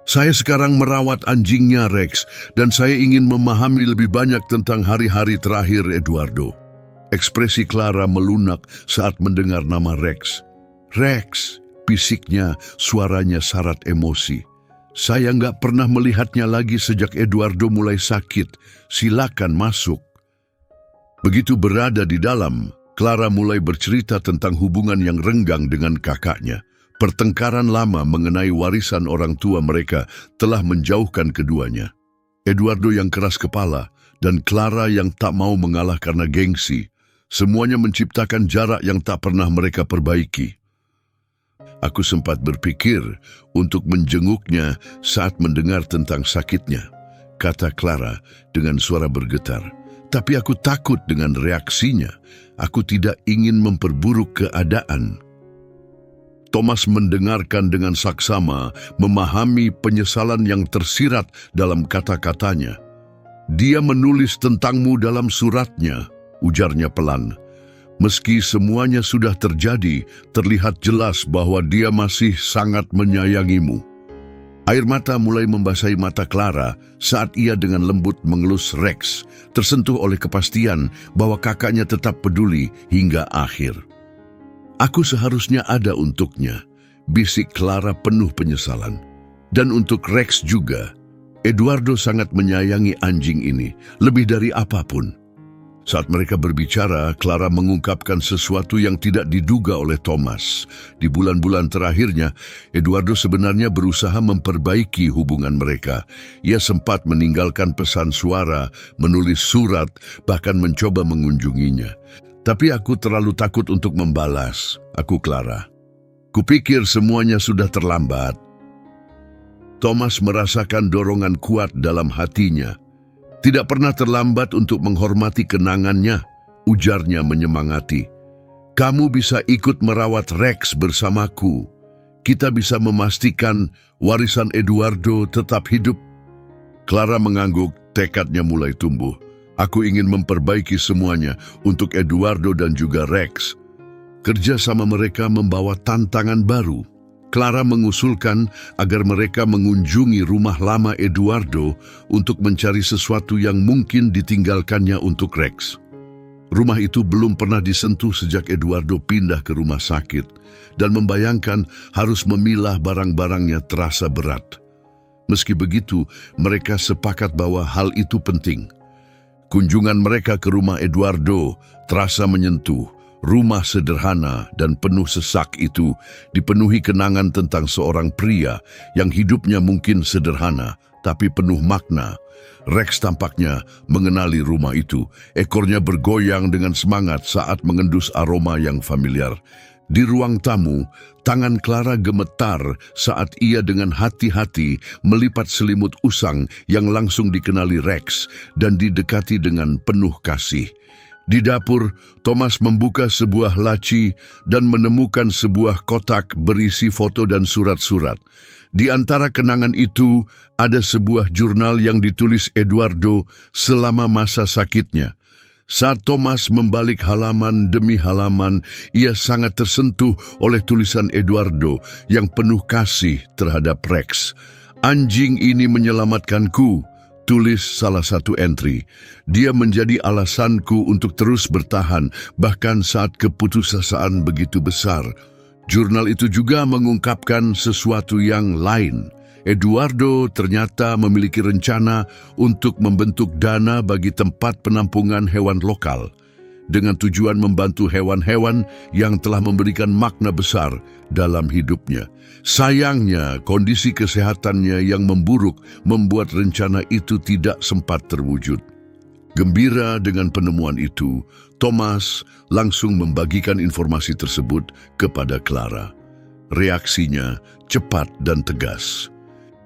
"Saya sekarang merawat anjingnya Rex, dan saya ingin memahami lebih banyak tentang hari-hari terakhir Eduardo." Ekspresi Clara melunak saat mendengar nama Rex. "Rex," bisiknya, suaranya syarat emosi. "Saya nggak pernah melihatnya lagi sejak Eduardo mulai sakit. Silakan masuk." Begitu berada di dalam, Clara mulai bercerita tentang hubungan yang renggang dengan kakaknya. Pertengkaran lama mengenai warisan orang tua mereka telah menjauhkan keduanya. Eduardo yang keras kepala dan Clara yang tak mau mengalah karena gengsi. Semuanya menciptakan jarak yang tak pernah mereka perbaiki. Aku sempat berpikir untuk menjenguknya saat mendengar tentang sakitnya, kata Clara dengan suara bergetar. Tapi aku takut dengan reaksinya. Aku tidak ingin memperburuk keadaan. Thomas mendengarkan dengan saksama, memahami penyesalan yang tersirat dalam kata-katanya. Dia menulis tentangmu dalam suratnya, ujarnya pelan. Meski semuanya sudah terjadi, terlihat jelas bahwa dia masih sangat menyayangimu. Air mata mulai membasahi mata Clara saat ia dengan lembut mengelus Rex, tersentuh oleh kepastian bahwa kakaknya tetap peduli hingga akhir. Aku seharusnya ada untuknya, bisik Clara penuh penyesalan. Dan untuk Rex juga, Eduardo sangat menyayangi anjing ini, lebih dari apapun. Saat mereka berbicara, Clara mengungkapkan sesuatu yang tidak diduga oleh Thomas. Di bulan-bulan terakhirnya, Eduardo sebenarnya berusaha memperbaiki hubungan mereka. Ia sempat meninggalkan pesan suara, menulis surat, bahkan mencoba mengunjunginya. Tapi aku terlalu takut untuk membalas, aku Clara. Kupikir semuanya sudah terlambat. Thomas merasakan dorongan kuat dalam hatinya. Tidak pernah terlambat untuk menghormati kenangannya, ujarnya menyemangati. Kamu bisa ikut merawat Rex bersamaku. Kita bisa memastikan warisan Eduardo tetap hidup. Clara mengangguk, tekadnya mulai tumbuh. Aku ingin memperbaiki semuanya untuk Eduardo dan juga Rex. Kerja sama mereka membawa tantangan baru. Clara mengusulkan agar mereka mengunjungi rumah lama Eduardo untuk mencari sesuatu yang mungkin ditinggalkannya untuk Rex. Rumah itu belum pernah disentuh sejak Eduardo pindah ke rumah sakit, dan membayangkan harus memilah barang-barangnya terasa berat. Meski begitu, mereka sepakat bahwa hal itu penting. Kunjungan mereka ke rumah Eduardo terasa menyentuh. Rumah sederhana dan penuh sesak itu dipenuhi kenangan tentang seorang pria yang hidupnya mungkin sederhana, tapi penuh makna. Rex tampaknya mengenali rumah itu. Ekornya bergoyang dengan semangat saat mengendus aroma yang familiar. Di ruang tamu, tangan Clara gemetar saat ia dengan hati-hati melipat selimut usang yang langsung dikenali Rex dan didekati dengan penuh kasih. Di dapur, Thomas membuka sebuah laci dan menemukan sebuah kotak berisi foto dan surat-surat. Di antara kenangan itu, ada sebuah jurnal yang ditulis Eduardo selama masa sakitnya. Saat Thomas membalik halaman demi halaman, ia sangat tersentuh oleh tulisan Eduardo yang penuh kasih terhadap Rex. Anjing ini menyelamatkanku, tulis salah satu entry. Dia menjadi alasanku untuk terus bertahan, bahkan saat keputusasaan begitu besar. Jurnal itu juga mengungkapkan sesuatu yang lain. Eduardo ternyata memiliki rencana untuk membentuk dana bagi tempat penampungan hewan lokal, dengan tujuan membantu hewan-hewan yang telah memberikan makna besar dalam hidupnya. Sayangnya, kondisi kesehatannya yang memburuk membuat rencana itu tidak sempat terwujud. Gembira dengan penemuan itu, Thomas langsung membagikan informasi tersebut kepada Clara. Reaksinya cepat dan tegas.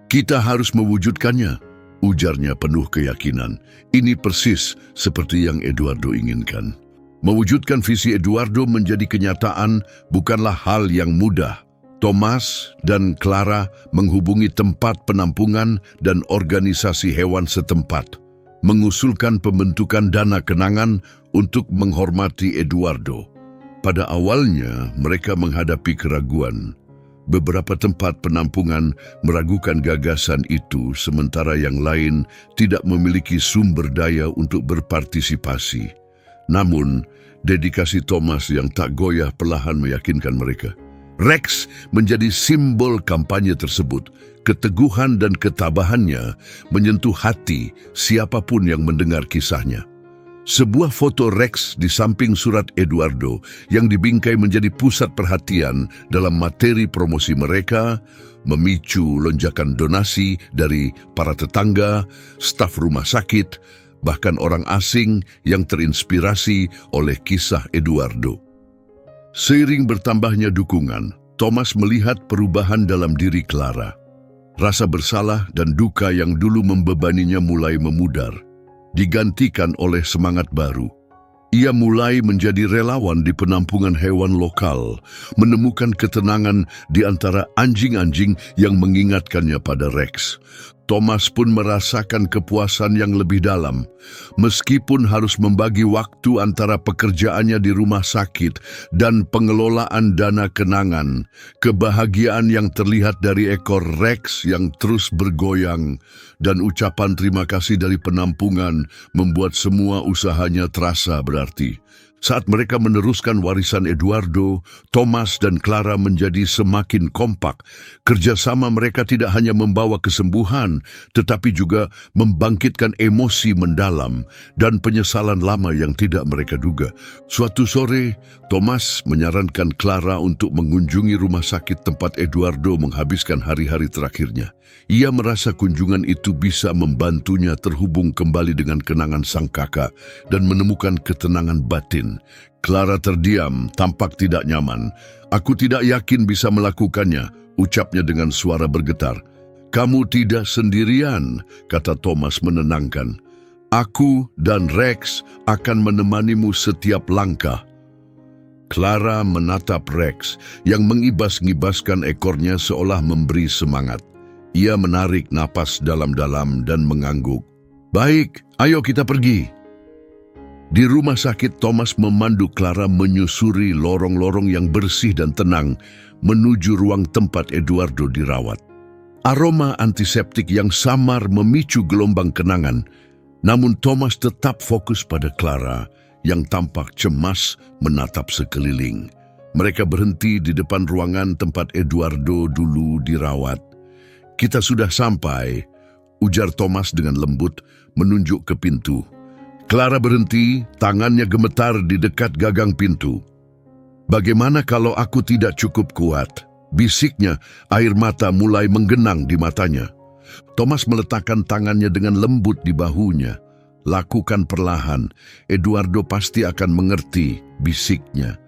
Kita harus mewujudkannya, ujarnya penuh keyakinan. Ini persis seperti yang Eduardo inginkan. Mewujudkan visi Eduardo menjadi kenyataan bukanlah hal yang mudah. Thomas dan Clara menghubungi tempat penampungan dan organisasi hewan setempat, mengusulkan pembentukan dana kenangan untuk menghormati Eduardo. Pada awalnya, mereka menghadapi keraguan. Beberapa tempat penampungan meragukan gagasan itu, sementara yang lain tidak memiliki sumber daya untuk berpartisipasi. Namun, dedikasi Thomas yang tak goyah perlahan meyakinkan mereka. Rex menjadi simbol kampanye tersebut. Keteguhan dan ketabahannya menyentuh hati siapapun yang mendengar kisahnya. Sebuah foto Rex di samping surat Eduardo yang dibingkai menjadi pusat perhatian dalam materi promosi mereka, memicu lonjakan donasi dari para tetangga, staf rumah sakit, bahkan orang asing yang terinspirasi oleh kisah Eduardo. Seiring bertambahnya dukungan, Thomas melihat perubahan dalam diri Clara. Rasa bersalah dan duka yang dulu membebaninya mulai memudar, digantikan oleh semangat baru. Ia mulai menjadi relawan di penampungan hewan lokal, menemukan ketenangan di antara anjing-anjing yang mengingatkannya pada Rex. Thomas pun merasakan kepuasan yang lebih dalam, meskipun harus membagi waktu antara pekerjaannya di rumah sakit dan pengelolaan dana kenangan. Kebahagiaan yang terlihat dari ekor Rex yang terus bergoyang dan ucapan terima kasih dari penampungan membuat semua usahanya terasa berarti. Saat mereka meneruskan warisan Eduardo, Thomas dan Clara menjadi semakin kompak. Kerjasama mereka tidak hanya membawa kesembuhan, tetapi juga membangkitkan emosi mendalam dan penyesalan lama yang tidak mereka duga. Suatu sore, Thomas menyarankan Clara untuk mengunjungi rumah sakit tempat Eduardo menghabiskan hari-hari terakhirnya. Ia merasa kunjungan itu bisa membantunya terhubung kembali dengan kenangan sang kakak dan menemukan ketenangan batin. Clara terdiam, tampak tidak nyaman. "Aku tidak yakin bisa melakukannya," ucapnya dengan suara bergetar. "Kamu tidak sendirian," kata Thomas menenangkan. "Aku dan Rex akan menemanimu setiap langkah." Clara menatap Rex yang mengibas-ngibaskan ekornya seolah memberi semangat. Ia menarik napas dalam-dalam dan mengangguk. "Baik, ayo kita pergi." Di rumah sakit, Thomas memandu Clara menyusuri lorong-lorong yang bersih dan tenang menuju ruang tempat Eduardo dirawat. Aroma antiseptik yang samar memicu gelombang kenangan, namun Thomas tetap fokus pada Clara yang tampak cemas menatap sekeliling. Mereka berhenti di depan ruangan tempat Eduardo dulu dirawat. "Kita sudah sampai," ujar Thomas dengan lembut menunjuk ke pintu. Clara berhenti, tangannya gemetar di dekat gagang pintu. "Bagaimana kalau aku tidak cukup kuat?" bisiknya, air mata mulai menggenang di matanya. Thomas meletakkan tangannya dengan lembut di bahunya. "Lakukan perlahan, Eduardo pasti akan mengerti," bisiknya.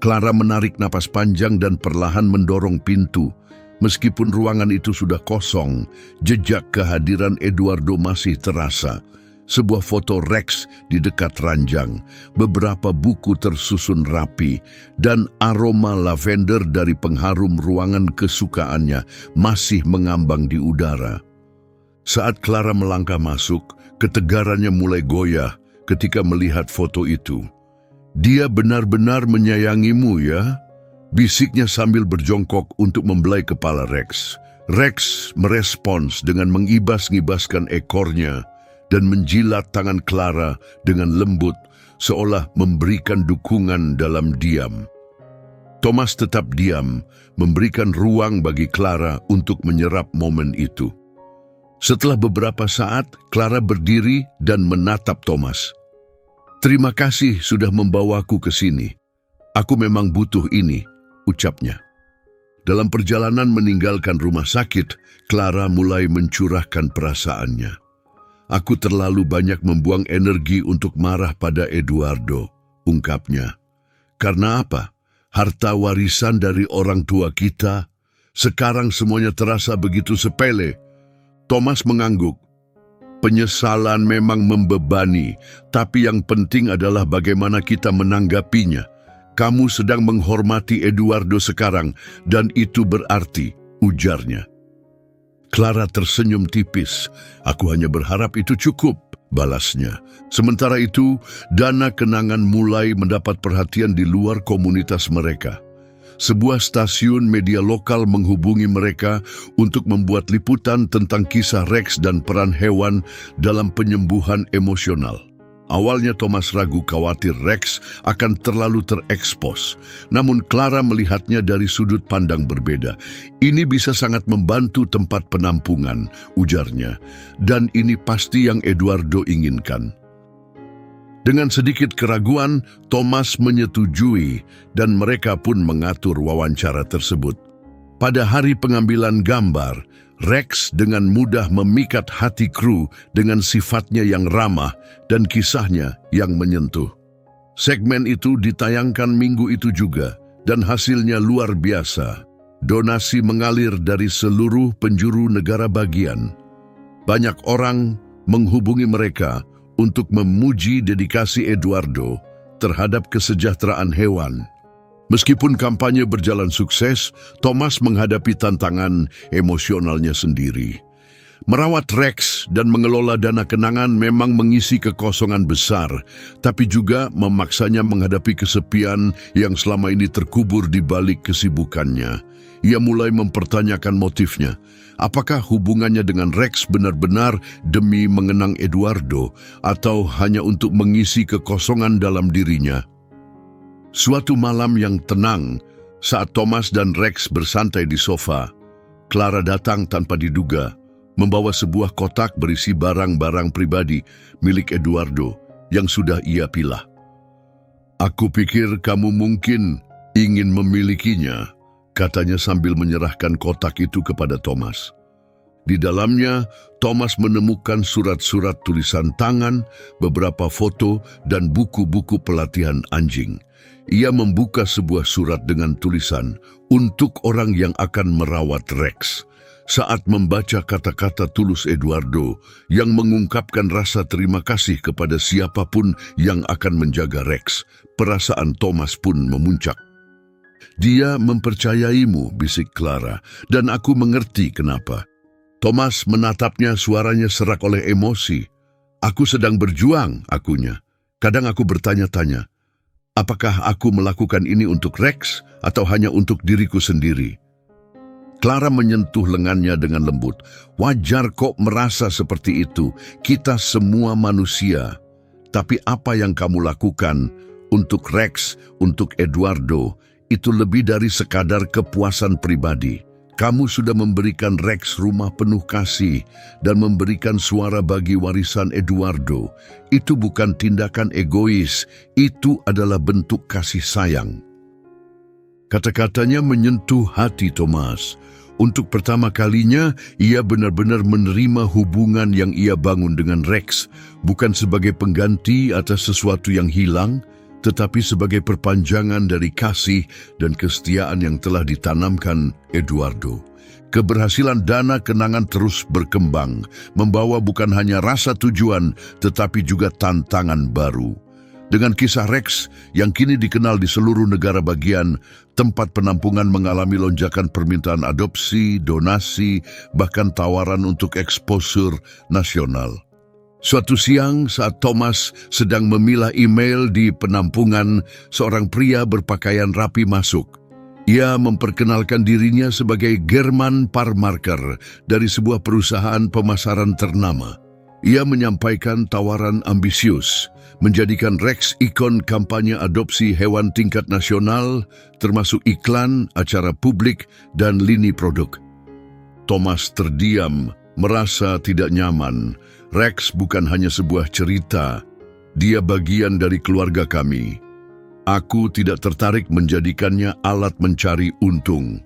Clara menarik napas panjang dan perlahan mendorong pintu. Meskipun ruangan itu sudah kosong, jejak kehadiran Eduardo masih terasa. Sebuah foto Rex di dekat ranjang, beberapa buku tersusun rapi, dan aroma lavender dari pengharum ruangan kesukaannya masih mengambang di udara. Saat Clara melangkah masuk, ketegarannya mulai goyah ketika melihat foto itu. "Dia benar-benar menyayangimu, ya?" bisiknya sambil berjongkok untuk membelai kepala Rex. Rex merespons dengan mengibas-ngibaskan ekornya dan menjilat tangan Clara dengan lembut, seolah memberikan dukungan dalam diam. Thomas tetap diam, memberikan ruang bagi Clara untuk menyerap momen itu. Setelah beberapa saat, Clara berdiri dan menatap Thomas. "Terima kasih sudah membawaku ke sini. Aku memang butuh ini," ucapnya. Dalam perjalanan meninggalkan rumah sakit, Clara mulai mencurahkan perasaannya. "Aku terlalu banyak membuang energi untuk marah pada Eduardo," ungkapnya. "Karena apa? Harta warisan dari orang tua kita. Sekarang semuanya terasa begitu sepele." Thomas mengangguk. "Penyesalan memang membebani, tapi yang penting adalah bagaimana kita menanggapinya. Kamu sedang menghormati Eduardo sekarang, dan itu berarti," ujarnya. Clara tersenyum tipis. "Aku hanya berharap itu cukup," balasnya. Sementara itu, dana kenangan mulai mendapat perhatian di luar komunitas mereka. Sebuah stasiun media lokal menghubungi mereka untuk membuat liputan tentang kisah Rex dan peran hewan dalam penyembuhan emosional. Awalnya Thomas ragu khawatir Rex akan terlalu terekspos, namun Clara melihatnya dari sudut pandang berbeda. "Ini bisa sangat membantu tempat penampungan," ujarnya, "dan ini pasti yang Eduardo inginkan." Dengan sedikit keraguan, Thomas menyetujui dan mereka pun mengatur wawancara tersebut. Pada hari pengambilan gambar, Rex dengan mudah memikat hati kru dengan sifatnya yang ramah dan kisahnya yang menyentuh. Segmen itu ditayangkan minggu itu juga dan hasilnya luar biasa. Donasi mengalir dari seluruh penjuru negara bagian. Banyak orang menghubungi mereka untuk memuji dedikasi Eduardo terhadap kesejahteraan hewan. Meskipun kampanye berjalan sukses, Thomas menghadapi tantangan emosionalnya sendiri. Merawat Rex dan mengelola dana kenangan memang mengisi kekosongan besar, tapi juga memaksanya menghadapi kesepian yang selama ini terkubur di balik kesibukannya. Ia mulai mempertanyakan motifnya. Apakah hubungannya dengan Rex benar-benar demi mengenang Eduardo atau hanya untuk mengisi kekosongan dalam dirinya? Suatu malam yang tenang, saat Thomas dan Rex bersantai di sofa, Clara datang tanpa diduga, membawa sebuah kotak berisi barang-barang pribadi milik Eduardo yang sudah ia pilah. "Aku pikir kamu mungkin ingin memilikinya," katanya sambil menyerahkan kotak itu kepada Thomas. Di dalamnya, Thomas menemukan surat-surat tulisan tangan, beberapa foto, dan buku-buku pelatihan anjing. Ia membuka sebuah surat dengan tulisan, "Untuk orang yang akan merawat Rex." Saat membaca kata-kata tulus Eduardo yang mengungkapkan rasa terima kasih kepada siapapun yang akan menjaga Rex, perasaan Thomas pun memuncak. "Dia mempercayaimu," bisik Clara, "dan aku mengerti kenapa." Thomas menatapnya, suaranya serak oleh emosi. "Aku sedang berjuang," akunya. "Kadang aku bertanya-tanya, apakah aku melakukan ini untuk Rex atau hanya untuk diriku sendiri?" Clara menyentuh lengannya dengan lembut. "Wajar kok merasa seperti itu. Kita semua manusia. Tapi apa yang kamu lakukan untuk Rex, untuk Eduardo, itu lebih dari sekadar kepuasan pribadi. Kamu sudah memberikan Rex rumah penuh kasih dan memberikan suara bagi warisan Eduardo. Itu bukan tindakan egois, itu adalah bentuk kasih sayang." Kata-katanya menyentuh hati Thomas. Untuk pertama kalinya, ia benar-benar menerima hubungan yang ia bangun dengan Rex, bukan sebagai pengganti atas sesuatu yang hilang, tetapi sebagai perpanjangan dari kasih dan kesetiaan yang telah ditanamkan Eduardo. Keberhasilan dana kenangan terus berkembang, membawa bukan hanya rasa tujuan, tetapi juga tantangan baru. Dengan kisah Rex yang kini dikenal di seluruh negara bagian, tempat penampungan mengalami lonjakan permintaan adopsi, donasi, bahkan tawaran untuk eksposur nasional. Suatu siang saat Thomas sedang memilah email di penampungan, seorang pria berpakaian rapi masuk. Ia memperkenalkan dirinya sebagai German Parmarker dari sebuah perusahaan pemasaran ternama. Ia menyampaikan tawaran ambisius, menjadikan Rex ikon kampanye adopsi hewan tingkat nasional, termasuk iklan, acara publik, dan lini produk. Thomas terdiam, merasa tidak nyaman. Rex bukan hanya sebuah cerita, dia bagian dari keluarga kami. Aku tidak tertarik menjadikannya alat mencari untung.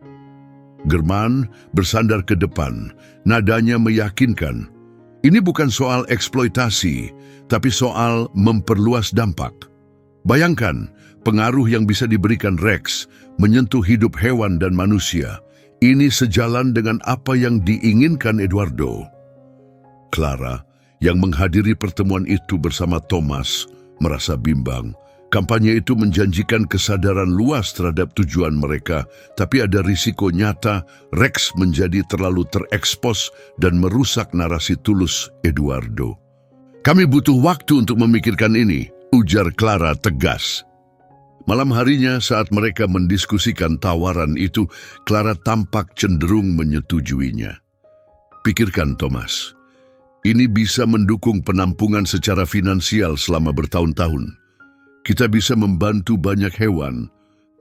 German bersandar ke depan, nadanya meyakinkan. Ini bukan soal eksploitasi, tapi soal memperluas dampak. Bayangkan, pengaruh yang bisa diberikan Rex menyentuh hidup hewan dan manusia. Ini sejalan dengan apa yang diinginkan Eduardo. Clara, yang menghadiri pertemuan itu bersama Thomas, merasa bimbang. Kampanye itu menjanjikan kesadaran luas terhadap tujuan mereka, tapi ada risiko nyata Rex menjadi terlalu terekspos dan merusak narasi tulus Eduardo. "Kami butuh waktu untuk memikirkan ini," ujar Clara tegas. Malam harinya saat mereka mendiskusikan tawaran itu, Clara tampak cenderung menyetujuinya. "Pikirkan, Thomas. Ini bisa mendukung penampungan secara finansial selama bertahun-tahun. Kita bisa membantu banyak hewan."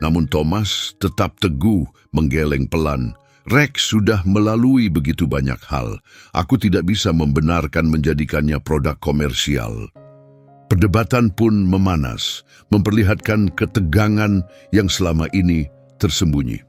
Namun Thomas tetap teguh menggeleng pelan. "Rex sudah melalui begitu banyak hal. Aku tidak bisa membenarkan menjadikannya produk komersial." Perdebatan pun memanas, memperlihatkan ketegangan yang selama ini tersembunyi.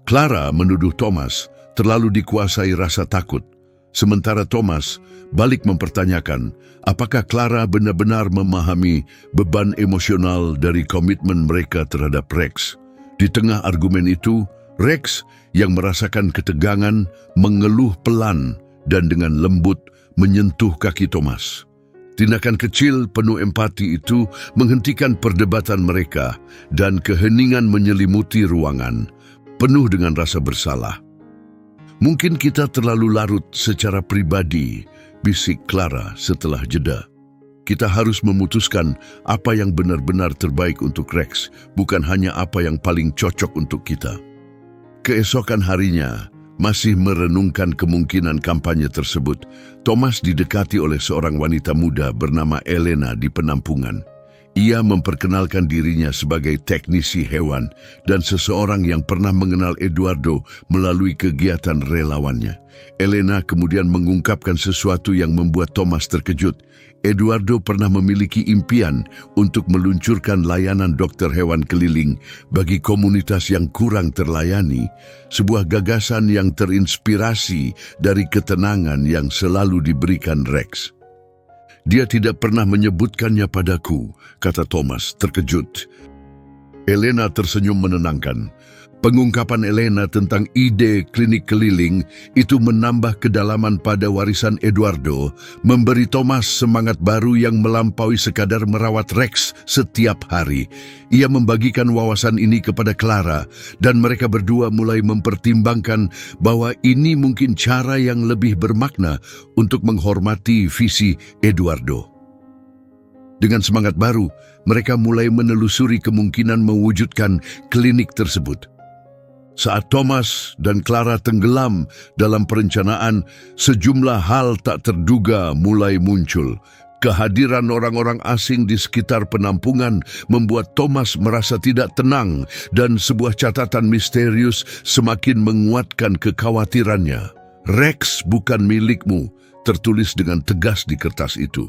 Clara menuduh Thomas terlalu dikuasai rasa takut, sementara Thomas balik mempertanyakan apakah Clara benar-benar memahami beban emosional dari komitmen mereka terhadap Rex. Di tengah argumen itu, Rex yang merasakan ketegangan mengeluh pelan dan dengan lembut menyentuh kaki Thomas. Tindakan kecil penuh empati itu menghentikan perdebatan mereka dan keheningan menyelimuti ruangan, penuh dengan rasa bersalah. Mungkin kita terlalu larut secara pribadi, bisik Clara setelah jeda. Kita harus memutuskan apa yang benar-benar terbaik untuk Rex, bukan hanya apa yang paling cocok untuk kita. Keesokan harinya, masih merenungkan kemungkinan kampanye tersebut, Thomas didekati oleh seorang wanita muda bernama Elena di penampungan. Ia memperkenalkan dirinya sebagai teknisi hewan dan seseorang yang pernah mengenal Eduardo melalui kegiatan relawannya. Elena kemudian mengungkapkan sesuatu yang membuat Thomas terkejut. Eduardo pernah memiliki impian untuk meluncurkan layanan dokter hewan keliling bagi komunitas yang kurang terlayani, sebuah gagasan yang terinspirasi dari ketenangan yang selalu diberikan Rex. Dia tidak pernah menyebutkannya padaku, kata Thomas terkejut. Elena tersenyum menenangkan. Pengungkapan Elena tentang ide klinik keliling itu menambah kedalaman pada warisan Eduardo, memberi Thomas semangat baru yang melampaui sekadar merawat Rex setiap hari. Ia membagikan wawasan ini kepada Clara, dan mereka berdua mulai mempertimbangkan bahwa ini mungkin cara yang lebih bermakna untuk menghormati visi Eduardo. Dengan semangat baru, mereka mulai menelusuri kemungkinan mewujudkan klinik tersebut. Saat Thomas dan Clara tenggelam dalam perencanaan, sejumlah hal tak terduga mulai muncul. Kehadiran orang-orang asing di sekitar penampungan membuat Thomas merasa tidak tenang dan sebuah catatan misterius semakin menguatkan kekhawatirannya. Rex bukan milikmu, tertulis dengan tegas di kertas itu.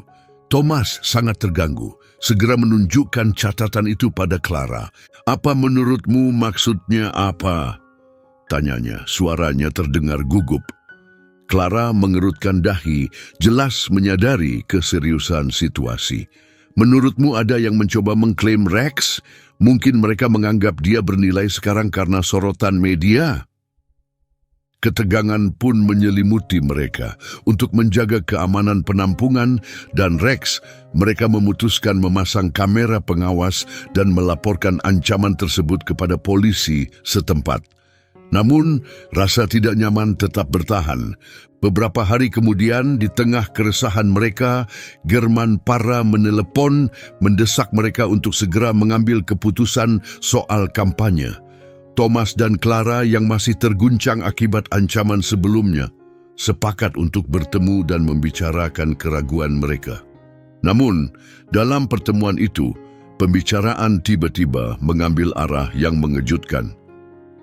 Thomas sangat terganggu, segera menunjukkan catatan itu pada Clara. Apa menurutmu maksudnya apa? Tanyanya, suaranya terdengar gugup. Clara mengerutkan dahi, jelas menyadari keseriusan situasi. Menurutmu ada yang mencoba mengklaim Rex? Mungkin mereka menganggap dia bernilai sekarang karena sorotan media? Ketegangan pun menyelimuti mereka. Untuk menjaga keamanan penampungan dan Rex, mereka memutuskan memasang kamera pengawas dan melaporkan ancaman tersebut kepada polisi setempat. Namun, rasa tidak nyaman tetap bertahan. Beberapa hari kemudian, di tengah keresahan mereka, German Parra menelepon mendesak mereka untuk segera mengambil keputusan soal kampanye. Thomas dan Clara yang masih terguncang akibat ancaman sebelumnya, sepakat untuk bertemu dan membicarakan keraguan mereka. Namun, dalam pertemuan itu, pembicaraan tiba-tiba mengambil arah yang mengejutkan.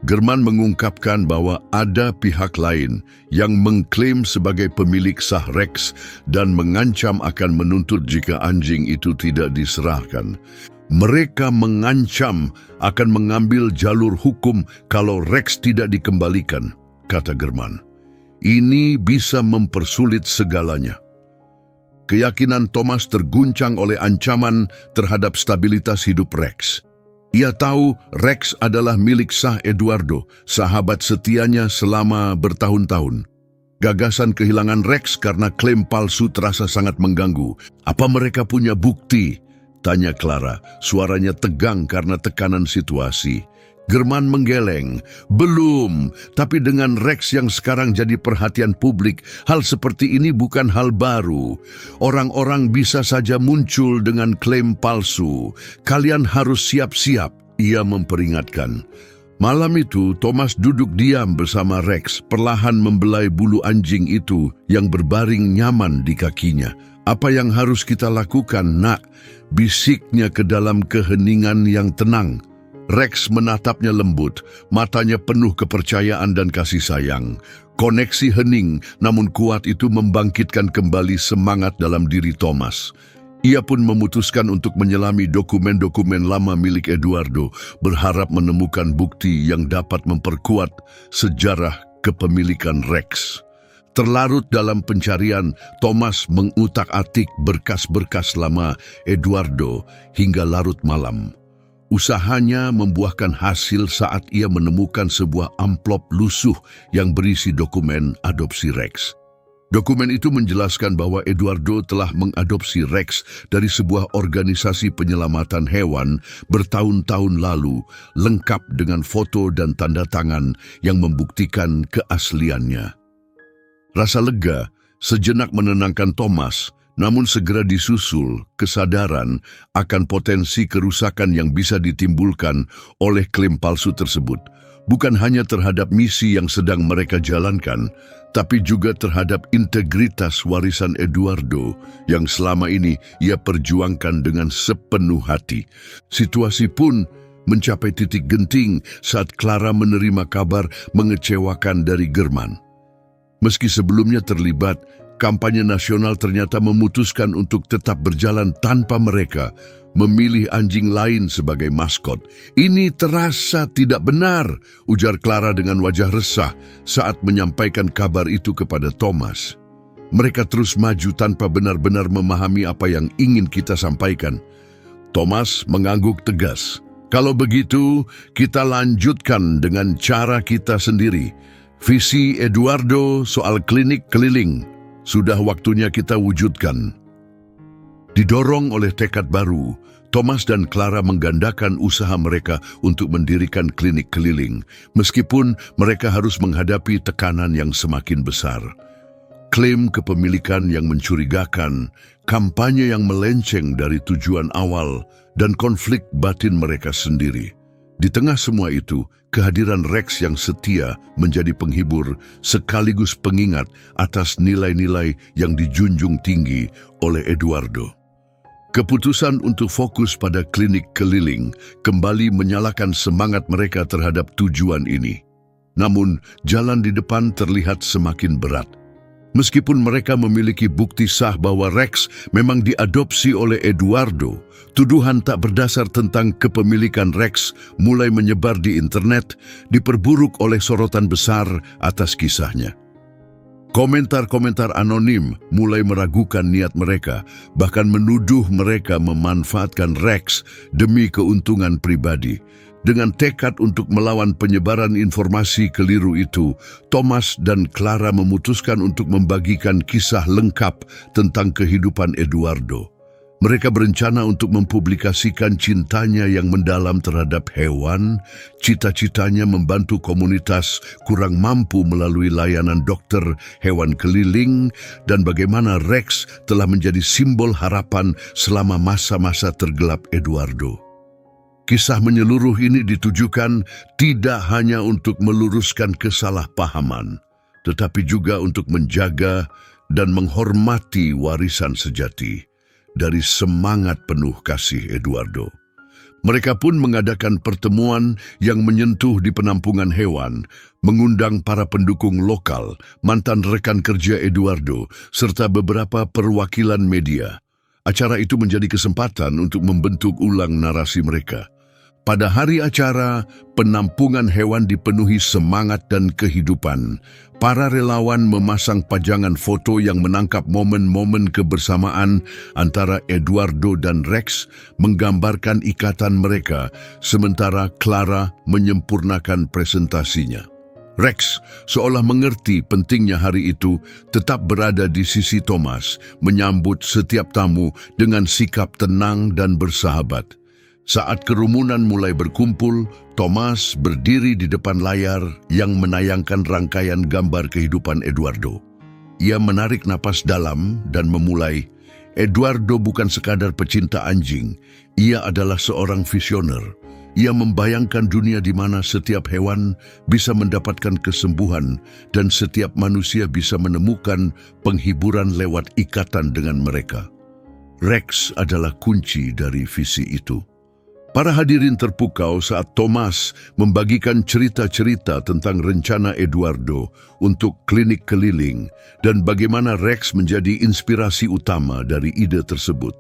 German mengungkapkan bahwa ada pihak lain yang mengklaim sebagai pemilik sah Rex dan mengancam akan menuntut jika anjing itu tidak diserahkan. Mereka mengancam akan mengambil jalur hukum kalau Rex tidak dikembalikan, kata German. Ini bisa mempersulit segalanya. Keyakinan Thomas terguncang oleh ancaman terhadap stabilitas hidup Rex. Ia tahu Rex adalah milik sah Eduardo, sahabat setianya selama bertahun-tahun. Gagasan kehilangan Rex karena klaim palsu terasa sangat mengganggu. Apa mereka punya bukti? Tanya Clara, suaranya tegang karena tekanan situasi. German menggeleng. Belum, tapi dengan Rex yang sekarang jadi perhatian publik, hal seperti ini bukan hal baru. Orang-orang bisa saja muncul dengan klaim palsu. Kalian harus siap-siap, ia memperingatkan. Malam itu, Thomas duduk diam bersama Rex, perlahan membelai bulu anjing itu yang berbaring nyaman di kakinya. Apa yang harus kita lakukan, nak? Bisiknya ke dalam keheningan yang tenang. Rex menatapnya lembut, matanya penuh kepercayaan dan kasih sayang. Koneksi hening namun kuat itu membangkitkan kembali semangat dalam diri Thomas. Ia pun memutuskan untuk menyelami dokumen-dokumen lama milik Eduardo, berharap menemukan bukti yang dapat memperkuat sejarah kepemilikan Rex. Terlarut dalam pencarian, Thomas mengutak-atik berkas-berkas lama Eduardo hingga larut malam. Usahanya membuahkan hasil saat ia menemukan sebuah amplop lusuh yang berisi dokumen adopsi Rex. Dokumen itu menjelaskan bahwa Eduardo telah mengadopsi Rex dari sebuah organisasi penyelamatan hewan bertahun-tahun lalu, lengkap dengan foto dan tanda tangan yang membuktikan keasliannya. Rasa lega sejenak menenangkan Thomas, namun segera disusul kesadaran akan potensi kerusakan yang bisa ditimbulkan oleh klaim palsu tersebut. Bukan hanya terhadap misi yang sedang mereka jalankan, tapi juga terhadap integritas warisan Eduardo yang selama ini ia perjuangkan dengan sepenuh hati. Situasi pun mencapai titik genting saat Clara menerima kabar mengecewakan dari German. Meski sebelumnya terlibat, kampanye nasional ternyata memutuskan untuk tetap berjalan tanpa mereka, memilih anjing lain sebagai maskot. Ini terasa tidak benar, ujar Clara dengan wajah resah saat menyampaikan kabar itu kepada Thomas. Mereka terus maju tanpa benar-benar memahami apa yang ingin kita sampaikan. Thomas mengangguk tegas. Kalau begitu, kita lanjutkan dengan cara kita sendiri. Visi Eduardo soal klinik keliling sudah waktunya kita wujudkan. Didorong oleh tekad baru, Thomas dan Clara menggandakan usaha mereka untuk mendirikan klinik keliling, meskipun mereka harus menghadapi tekanan yang semakin besar. Klaim kepemilikan yang mencurigakan, kampanye yang melenceng dari tujuan awal, dan konflik batin mereka sendiri. Di tengah semua itu, kehadiran Rex yang setia menjadi penghibur sekaligus pengingat atas nilai-nilai yang dijunjung tinggi oleh Eduardo. Keputusan untuk fokus pada klinik keliling kembali menyalakan semangat mereka terhadap tujuan ini. Namun, jalan di depan terlihat semakin berat. Meskipun mereka memiliki bukti sah bahwa Rex memang diadopsi oleh Eduardo, tuduhan tak berdasar tentang kepemilikan Rex mulai menyebar di internet, diperburuk oleh sorotan besar atas kisahnya. Komentar-komentar anonim mulai meragukan niat mereka, bahkan menuduh mereka memanfaatkan Rex demi keuntungan pribadi. Dengan tekad untuk melawan penyebaran informasi keliru itu, Thomas dan Clara memutuskan untuk membagikan kisah lengkap tentang kehidupan Eduardo. Mereka berencana untuk mempublikasikan cintanya yang mendalam terhadap hewan, cita-citanya membantu komunitas kurang mampu melalui layanan dokter hewan keliling, dan bagaimana Rex telah menjadi simbol harapan selama masa-masa tergelap Eduardo. Kisah menyeluruh ini ditujukan tidak hanya untuk meluruskan kesalahpahaman, tetapi juga untuk menjaga dan menghormati warisan sejati dari semangat penuh kasih Eduardo. Mereka pun mengadakan pertemuan yang menyentuh di penampungan hewan, mengundang para pendukung lokal, mantan rekan kerja Eduardo, serta beberapa perwakilan media. Acara itu menjadi kesempatan untuk membentuk ulang narasi mereka. Pada hari acara, penampungan hewan dipenuhi semangat dan kehidupan. Para relawan memasang pajangan foto yang menangkap momen-momen kebersamaan antara Eduardo dan Rex, menggambarkan ikatan mereka, sementara Clara menyempurnakan presentasinya. Rex, seolah mengerti pentingnya hari itu, tetap berada di sisi Thomas, menyambut setiap tamu dengan sikap tenang dan bersahabat. Saat kerumunan mulai berkumpul, Thomas berdiri di depan layar yang menayangkan rangkaian gambar kehidupan Eduardo. Ia menarik napas dalam dan memulai, Eduardo bukan sekadar pecinta anjing, ia adalah seorang visioner. Ia membayangkan dunia di mana setiap hewan bisa mendapatkan kesembuhan dan setiap manusia bisa menemukan penghiburan lewat ikatan dengan mereka. Rex adalah kunci dari visi itu. Para hadirin terpukau saat Thomas membagikan cerita-cerita tentang rencana Eduardo untuk klinik keliling dan bagaimana Rex menjadi inspirasi utama dari ide tersebut.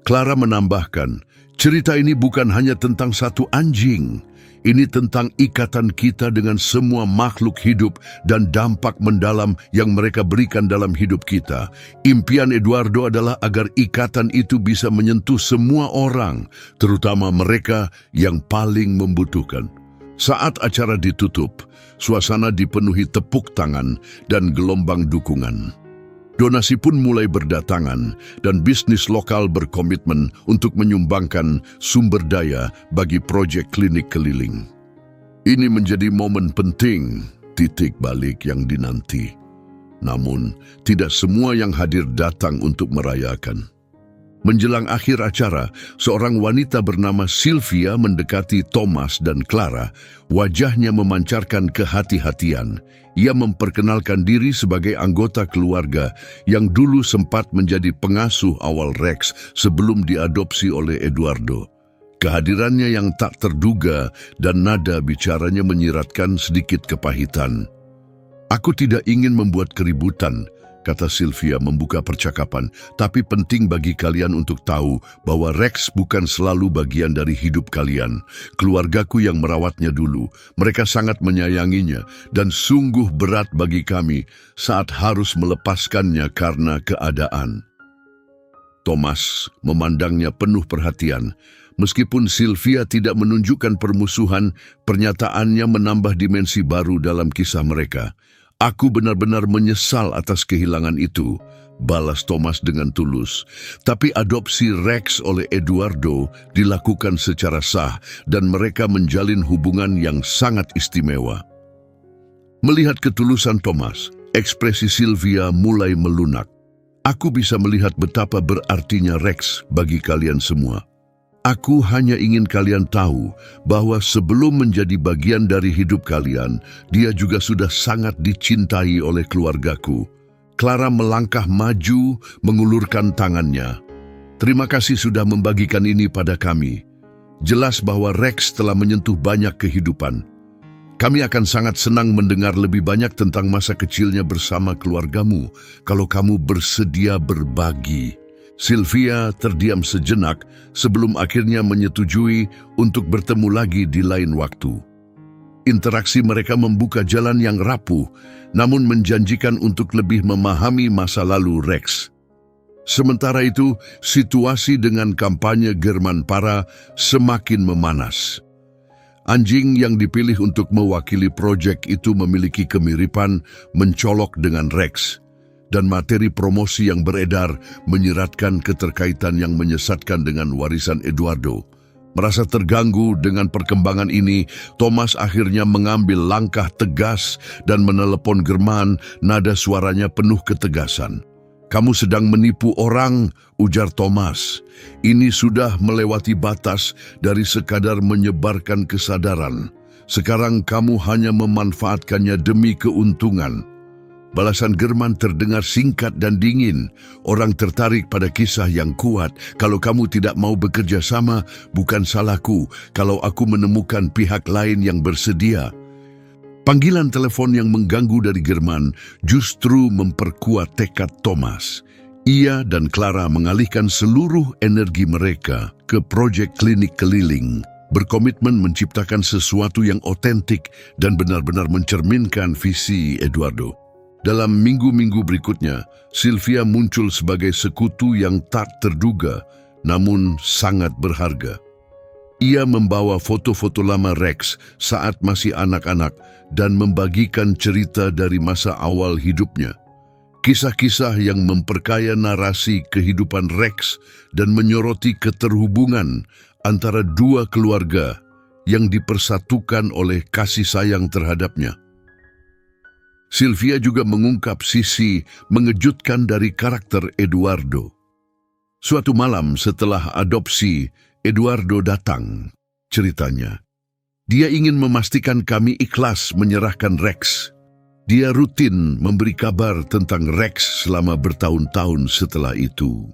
Clara menambahkan, cerita ini bukan hanya tentang satu anjing. Ini tentang ikatan kita dengan semua makhluk hidup dan dampak mendalam yang mereka berikan dalam hidup kita. Impian Eduardo adalah agar ikatan itu bisa menyentuh semua orang, terutama mereka yang paling membutuhkan. Saat acara ditutup, suasana dipenuhi tepuk tangan dan gelombang dukungan. Donasi pun mulai berdatangan dan bisnis lokal berkomitmen untuk menyumbangkan sumber daya bagi proyek klinik keliling. Ini menjadi momen penting, titik balik yang dinanti. Namun, tidak semua yang hadir datang untuk merayakan. Menjelang akhir acara, seorang wanita bernama Sylvia mendekati Thomas dan Clara. Wajahnya memancarkan kehati-hatian. Ia memperkenalkan diri sebagai anggota keluarga yang dulu sempat menjadi pengasuh awal Rex sebelum diadopsi oleh Eduardo. Kehadirannya yang tak terduga dan nada bicaranya menyiratkan sedikit kepahitan. "Aku tidak ingin membuat keributan," kata Sylvia membuka percakapan, "tapi penting bagi kalian untuk tahu bahwa Rex bukan selalu bagian dari hidup kalian. Keluargaku yang merawatnya dulu. Mereka sangat menyayanginya dan sungguh berat bagi kami saat harus melepaskannya karena keadaan." Thomas memandangnya penuh perhatian. Meskipun Sylvia tidak menunjukkan permusuhan, pernyataannya menambah dimensi baru dalam kisah mereka. "Aku benar-benar menyesal atas kehilangan itu," balas Thomas dengan tulus. Tapi adopsi Rex oleh Eduardo dilakukan secara sah dan mereka menjalin hubungan yang sangat istimewa. Melihat ketulusan Thomas, ekspresi Sylvia mulai melunak. "Aku bisa melihat betapa berartinya Rex bagi kalian semua. Aku hanya ingin kalian tahu bahwa sebelum menjadi bagian dari hidup kalian, dia juga sudah sangat dicintai oleh keluargaku." Clara melangkah maju, mengulurkan tangannya. "Terima kasih sudah membagikan ini pada kami. Jelas bahwa Rex telah menyentuh banyak kehidupan. Kami akan sangat senang mendengar lebih banyak tentang masa kecilnya bersama keluargamu kalau kamu bersedia berbagi." Sylvia terdiam sejenak sebelum akhirnya menyetujui untuk bertemu lagi di lain waktu. Interaksi mereka membuka jalan yang rapuh, namun menjanjikan untuk lebih memahami masa lalu Rex. Sementara itu, situasi dengan kampanye Germanpara semakin memanas. Anjing yang dipilih untuk mewakili proyek itu memiliki kemiripan mencolok dengan Rex. Dan materi promosi yang beredar menyiratkan keterkaitan yang menyesatkan dengan warisan Eduardo. Merasa terganggu dengan perkembangan ini, Thomas akhirnya mengambil langkah tegas dan menelepon German, nada suaranya penuh ketegasan. "Kamu sedang menipu orang," ujar Thomas. "Ini sudah melewati batas dari sekadar menyebarkan kesadaran. Sekarang kamu hanya memanfaatkannya demi keuntungan." Balasan German terdengar singkat dan dingin. "Orang tertarik pada kisah yang kuat. Kalau kamu tidak mau bekerja sama, bukan salahku kalau aku menemukan pihak lain yang bersedia." Panggilan telepon yang mengganggu dari German justru memperkuat tekad Thomas. Ia dan Clara mengalihkan seluruh energi mereka ke proyek klinik keliling, berkomitmen menciptakan sesuatu yang otentik dan benar-benar mencerminkan visi Eduardo. Dalam minggu-minggu berikutnya, Sylvia muncul sebagai sekutu yang tak terduga, namun sangat berharga. Ia membawa foto-foto lama Rex saat masih anak-anak dan membagikan cerita dari masa awal hidupnya. Kisah-kisah yang memperkaya narasi kehidupan Rex dan menyoroti keterhubungan antara dua keluarga yang dipersatukan oleh kasih sayang terhadapnya. Sylvia juga mengungkap sisi mengejutkan dari karakter Eduardo. Suatu malam setelah adopsi, Eduardo datang. Ceritanya, "Dia ingin memastikan kami ikhlas menyerahkan Rex. Dia rutin memberi kabar tentang Rex selama bertahun-tahun setelah itu."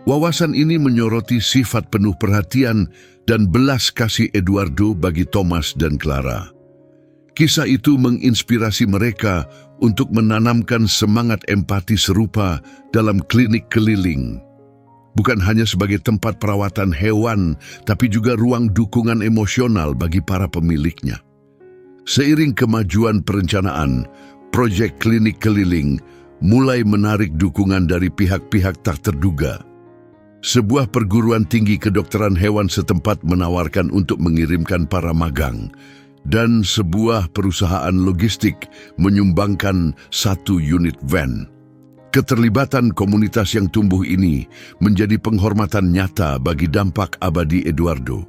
Wawasan ini menyoroti sifat penuh perhatian dan belas kasih Eduardo bagi Thomas dan Clara. Kisah itu menginspirasi mereka untuk menanamkan semangat empati serupa dalam klinik keliling. Bukan hanya sebagai tempat perawatan hewan, tapi juga ruang dukungan emosional bagi para pemiliknya. Seiring kemajuan perencanaan, proyek klinik keliling mulai menarik dukungan dari pihak-pihak tak terduga. Sebuah perguruan tinggi kedokteran hewan setempat menawarkan untuk mengirimkan para magang, dan sebuah perusahaan logistik menyumbangkan 1 unit van. Keterlibatan komunitas yang tumbuh ini menjadi penghormatan nyata bagi dampak abadi Eduardo.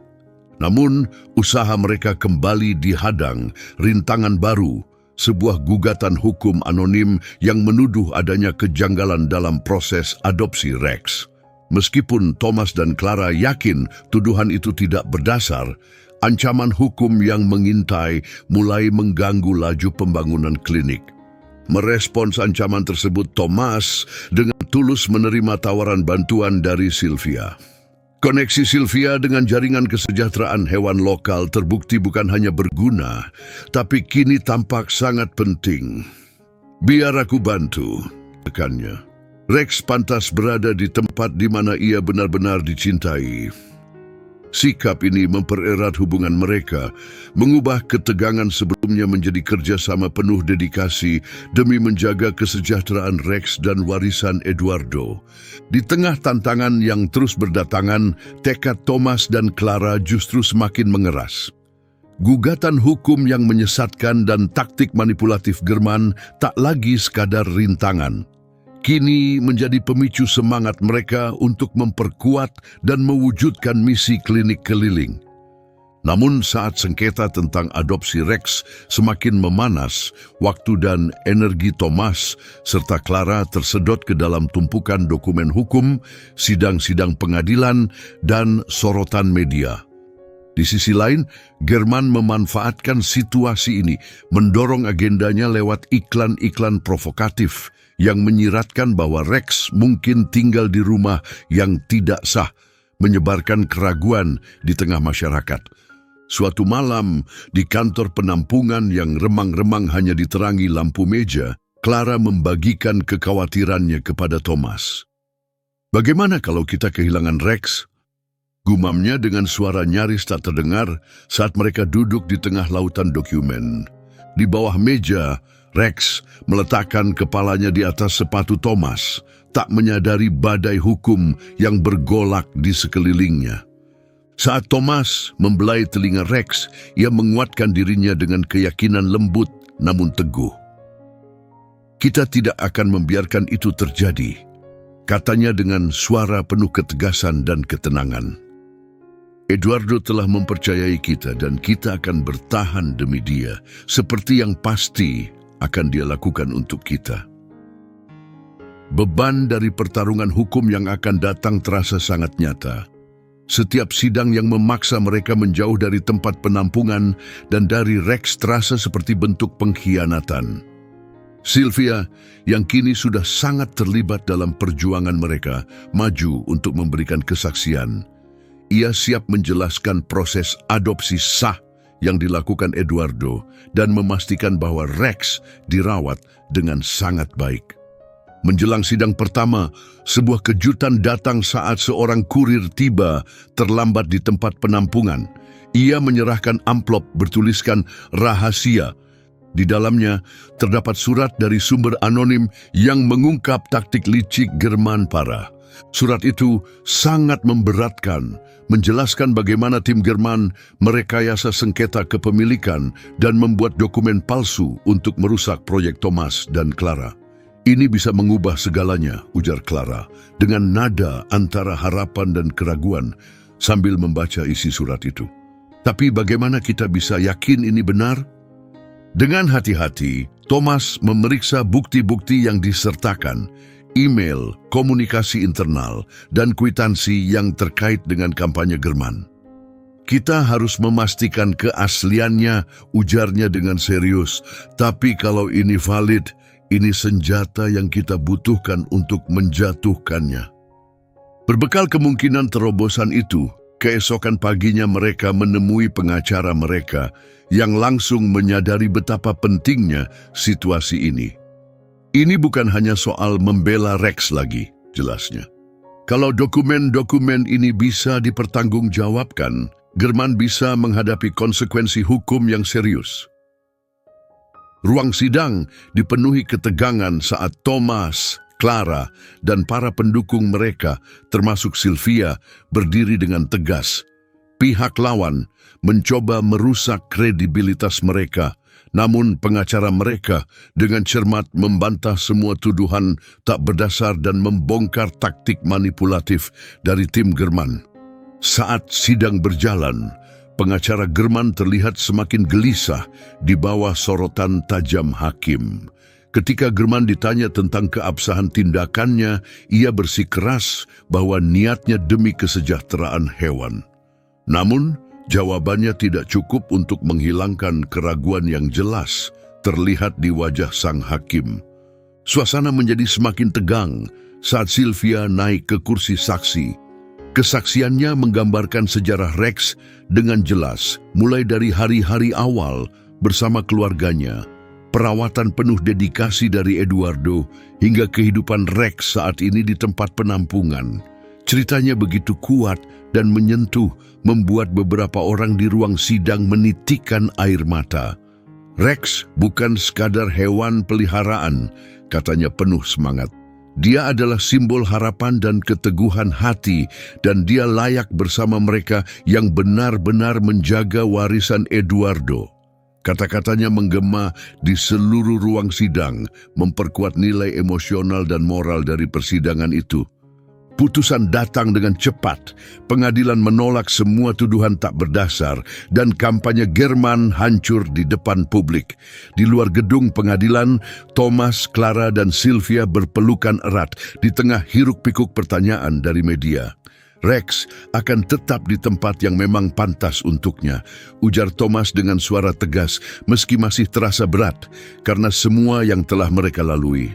Namun, usaha mereka kembali dihadang rintangan baru, sebuah gugatan hukum anonim yang menuduh adanya kejanggalan dalam proses adopsi Rex. Meskipun Thomas dan Clara yakin tuduhan itu tidak berdasar, ancaman hukum yang mengintai mulai mengganggu laju pembangunan klinik. Merespons ancaman tersebut, Thomas dengan tulus menerima tawaran bantuan dari Sylvia. Koneksi Sylvia dengan jaringan kesejahteraan hewan lokal terbukti bukan hanya berguna, tapi kini tampak sangat penting. "Biar aku bantu," tekannya. Rex pantas berada di tempat di mana ia benar-benar dicintai. Sikap ini mempererat hubungan mereka, mengubah ketegangan sebelumnya menjadi kerjasama penuh dedikasi demi menjaga kesejahteraan Rex dan warisan Eduardo. Di tengah tantangan yang terus berdatangan, tekad Thomas dan Clara justru semakin mengeras. Gugatan hukum yang menyesatkan dan taktik manipulatif German tak lagi sekadar rintangan. Kini menjadi pemicu semangat mereka untuk memperkuat dan mewujudkan misi klinik keliling. Namun saat sengketa tentang adopsi Rex semakin memanas, waktu dan energi Thomas serta Clara tersedot ke dalam tumpukan dokumen hukum, sidang-sidang pengadilan, dan sorotan media. Di sisi lain, German memanfaatkan situasi ini, mendorong agendanya lewat iklan-iklan provokatif yang menyiratkan bahwa Rex mungkin tinggal di rumah yang tidak sah, menyebarkan keraguan di tengah masyarakat. Suatu malam, di kantor penampungan yang remang-remang hanya diterangi lampu meja, Clara membagikan kekhawatirannya kepada Thomas. "Bagaimana kalau kita kehilangan Rex?" Gumamnya dengan suara nyaris tak terdengar saat mereka duduk di tengah lautan dokumen. Di bawah meja, Rex meletakkan kepalanya di atas sepatu Thomas, tak menyadari badai hukum yang bergolak di sekelilingnya. Saat Thomas membelai telinga Rex, ia menguatkan dirinya dengan keyakinan lembut namun teguh. "Kita tidak akan membiarkan itu terjadi," katanya dengan suara penuh ketegasan dan ketenangan. "Eduardo telah mempercayai kita dan kita akan bertahan demi dia, seperti yang pasti akan dia lakukan untuk kita." Beban dari pertarungan hukum yang akan datang terasa sangat nyata. Setiap sidang yang memaksa mereka menjauh dari tempat penampungan dan dari Rex terasa seperti bentuk pengkhianatan. Sylvia, yang kini sudah sangat terlibat dalam perjuangan mereka, maju untuk memberikan kesaksian. Ia siap menjelaskan proses adopsi sah yang dilakukan Eduardo dan memastikan bahwa Rex dirawat dengan sangat baik. Menjelang sidang pertama, sebuah kejutan datang saat seorang kurir tiba terlambat di tempat penampungan. Ia menyerahkan amplop bertuliskan "rahasia". Di dalamnya terdapat surat dari sumber anonim yang mengungkap taktik licik German parah. Surat itu sangat memberatkan, menjelaskan bagaimana tim German merekayasa sengketa kepemilikan dan membuat dokumen palsu untuk merusak proyek Thomas dan Clara. "Ini bisa mengubah segalanya," ujar Clara, dengan nada antara harapan dan keraguan sambil membaca isi surat itu. "Tapi bagaimana kita bisa yakin ini benar?" Dengan hati-hati, Thomas memeriksa bukti-bukti yang disertakan, email, komunikasi internal, dan kwitansi yang terkait dengan kampanye German. "Kita harus memastikan keasliannya," ujarnya dengan serius. "Tapi kalau ini valid, ini senjata yang kita butuhkan untuk menjatuhkannya." Berbekal kemungkinan terobosan itu, keesokan paginya mereka menemui pengacara mereka yang langsung menyadari betapa pentingnya situasi ini. "Ini bukan hanya soal membela Rex lagi," jelasnya. Kalau dokumen-dokumen ini bisa dipertanggungjawabkan, German bisa menghadapi konsekuensi hukum yang serius. Ruang sidang dipenuhi ketegangan saat Thomas, Clara, dan para pendukung mereka, termasuk Sylvia, berdiri dengan tegas. Pihak lawan mencoba merusak kredibilitas mereka, namun pengacara mereka dengan cermat membantah semua tuduhan tak berdasar dan membongkar taktik manipulatif dari tim German. Saat sidang berjalan, pengacara German terlihat semakin gelisah di bawah sorotan tajam hakim. Ketika German ditanya tentang keabsahan tindakannya, ia bersikeras bahwa niatnya demi kesejahteraan hewan. Namun, jawabannya tidak cukup untuk menghilangkan keraguan yang jelas terlihat di wajah sang hakim. Suasana menjadi semakin tegang saat Sylvia naik ke kursi saksi. Kesaksiannya menggambarkan sejarah Rex dengan jelas, mulai dari hari-hari awal bersama keluarganya, perawatan penuh dedikasi dari Eduardo, hingga kehidupan Rex saat ini di tempat penampungan. Ceritanya begitu kuat dan menyentuh, membuat beberapa orang di ruang sidang menitikkan air mata. Rex bukan sekadar hewan peliharaan, katanya penuh semangat. Dia adalah simbol harapan dan keteguhan hati, dan dia layak bersama mereka yang benar-benar menjaga warisan Eduardo. Kata-katanya menggema di seluruh ruang sidang, memperkuat nilai emosional dan moral dari persidangan itu. Putusan datang dengan cepat, pengadilan menolak semua tuduhan tak berdasar, dan kampanye German hancur di depan publik. Di luar gedung pengadilan, Thomas, Clara, dan Sylvia berpelukan erat di tengah hiruk-pikuk pertanyaan dari media. Rex akan tetap di tempat yang memang pantas untuknya, ujar Thomas dengan suara tegas, meski masih terasa berat karena semua yang telah mereka lalui.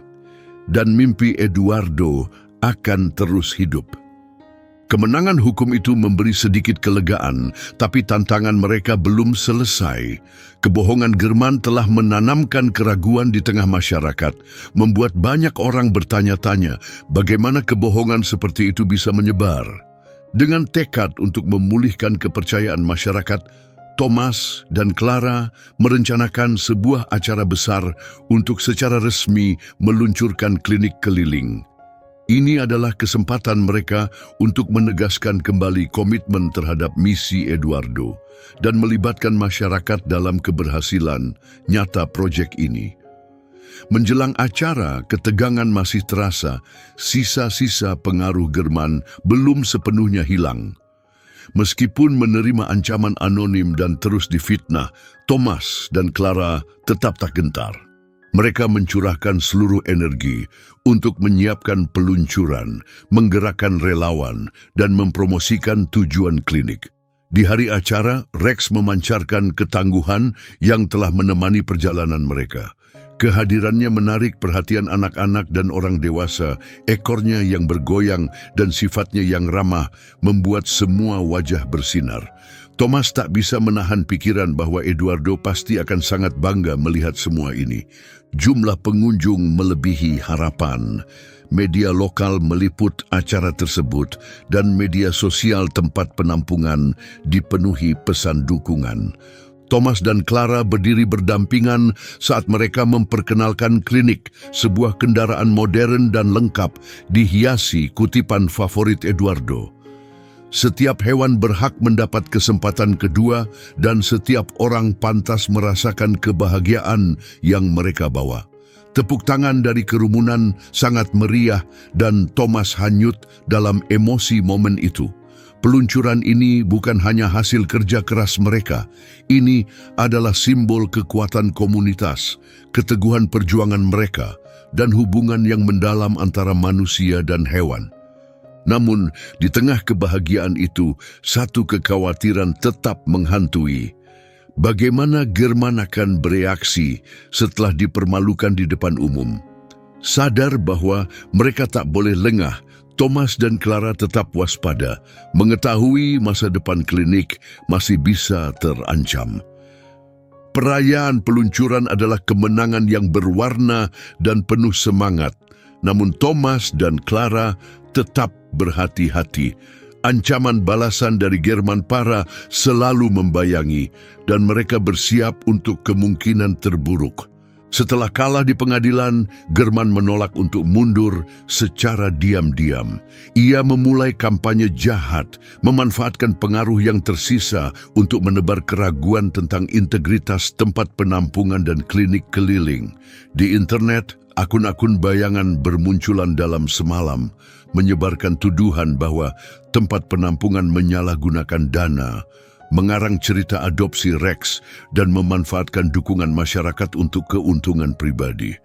Dan mimpi Eduardo akan terus hidup. Kemenangan hukum itu memberi sedikit kelegaan, tapi tantangan mereka belum selesai. Kebohongan German telah menanamkan keraguan di tengah masyarakat, membuat banyak orang bertanya-tanya bagaimana kebohongan seperti itu bisa menyebar. Dengan tekad untuk memulihkan kepercayaan masyarakat, Thomas dan Clara merencanakan sebuah acara besar untuk secara resmi meluncurkan klinik keliling. Ini adalah kesempatan mereka untuk menegaskan kembali komitmen terhadap misi Eduardo dan melibatkan masyarakat dalam keberhasilan nyata proyek ini. Menjelang acara, ketegangan masih terasa, sisa-sisa pengaruh German belum sepenuhnya hilang. Meskipun menerima ancaman anonim dan terus difitnah, Thomas dan Clara tetap tak gentar. Mereka mencurahkan seluruh energi untuk menyiapkan peluncuran, menggerakkan relawan, dan mempromosikan tujuan klinik. Di hari acara, Rex memancarkan ketangguhan yang telah menemani perjalanan mereka. Kehadirannya menarik perhatian anak-anak dan orang dewasa, ekornya yang bergoyang dan sifatnya yang ramah membuat semua wajah bersinar. Thomas tak bisa menahan pikiran bahwa Eduardo pasti akan sangat bangga melihat semua ini. Jumlah pengunjung melebihi harapan. Media lokal meliput acara tersebut dan media sosial tempat penampungan dipenuhi pesan dukungan. Thomas dan Clara berdiri berdampingan saat mereka memperkenalkan klinik, sebuah kendaraan modern dan lengkap dihiasi kutipan favorit Eduardo. Setiap hewan berhak mendapat kesempatan kedua dan setiap orang pantas merasakan kebahagiaan yang mereka bawa. Tepuk tangan dari kerumunan sangat meriah dan Thomas hanyut dalam emosi momen itu. Peluncuran ini bukan hanya hasil kerja keras mereka. Ini adalah simbol kekuatan komunitas, keteguhan perjuangan mereka, dan hubungan yang mendalam antara manusia dan hewan. Namun, di tengah kebahagiaan itu, satu kekhawatiran tetap menghantui. Bagaimana German akan bereaksi setelah dipermalukan di depan umum? Sadar bahwa mereka tak boleh lengah, Thomas dan Clara tetap waspada, mengetahui masa depan klinik masih bisa terancam. Perayaan peluncuran adalah kemenangan yang berwarna dan penuh semangat, namun Thomas dan Clara tetap berhati-hati. Ancaman balasan dari German Para selalu membayangi dan mereka bersiap untuk kemungkinan terburuk. Setelah kalah di pengadilan, German menolak untuk mundur secara diam-diam. Ia memulai kampanye jahat, memanfaatkan pengaruh yang tersisa untuk menebar keraguan tentang integritas tempat penampungan dan klinik keliling. Di internet, akun-akun bayangan bermunculan dalam semalam, menyebarkan tuduhan bahwa tempat penampungan menyalahgunakan dana, mengarang cerita adopsi Rex, dan memanfaatkan dukungan masyarakat untuk keuntungan pribadi.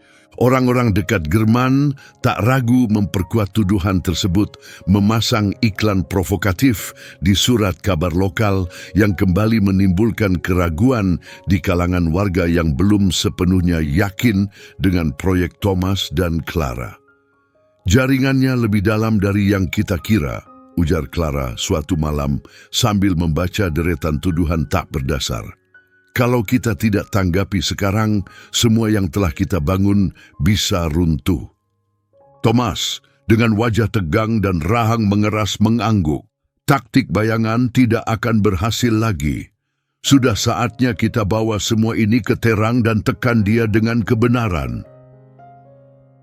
Orang-orang dekat German tak ragu memperkuat tuduhan tersebut, memasang iklan provokatif di surat kabar lokal yang kembali menimbulkan keraguan di kalangan warga yang belum sepenuhnya yakin dengan proyek Thomas dan Clara. Jaringannya lebih dalam dari yang kita kira, ujar Clara suatu malam sambil membaca deretan tuduhan tak berdasar. Kalau kita tidak tanggapi sekarang, semua yang telah kita bangun bisa runtuh. Thomas, dengan wajah tegang dan rahang mengeras mengangguk. Taktik bayangan tidak akan berhasil lagi. Sudah saatnya kita bawa semua ini ke terang dan tekan dia dengan kebenaran.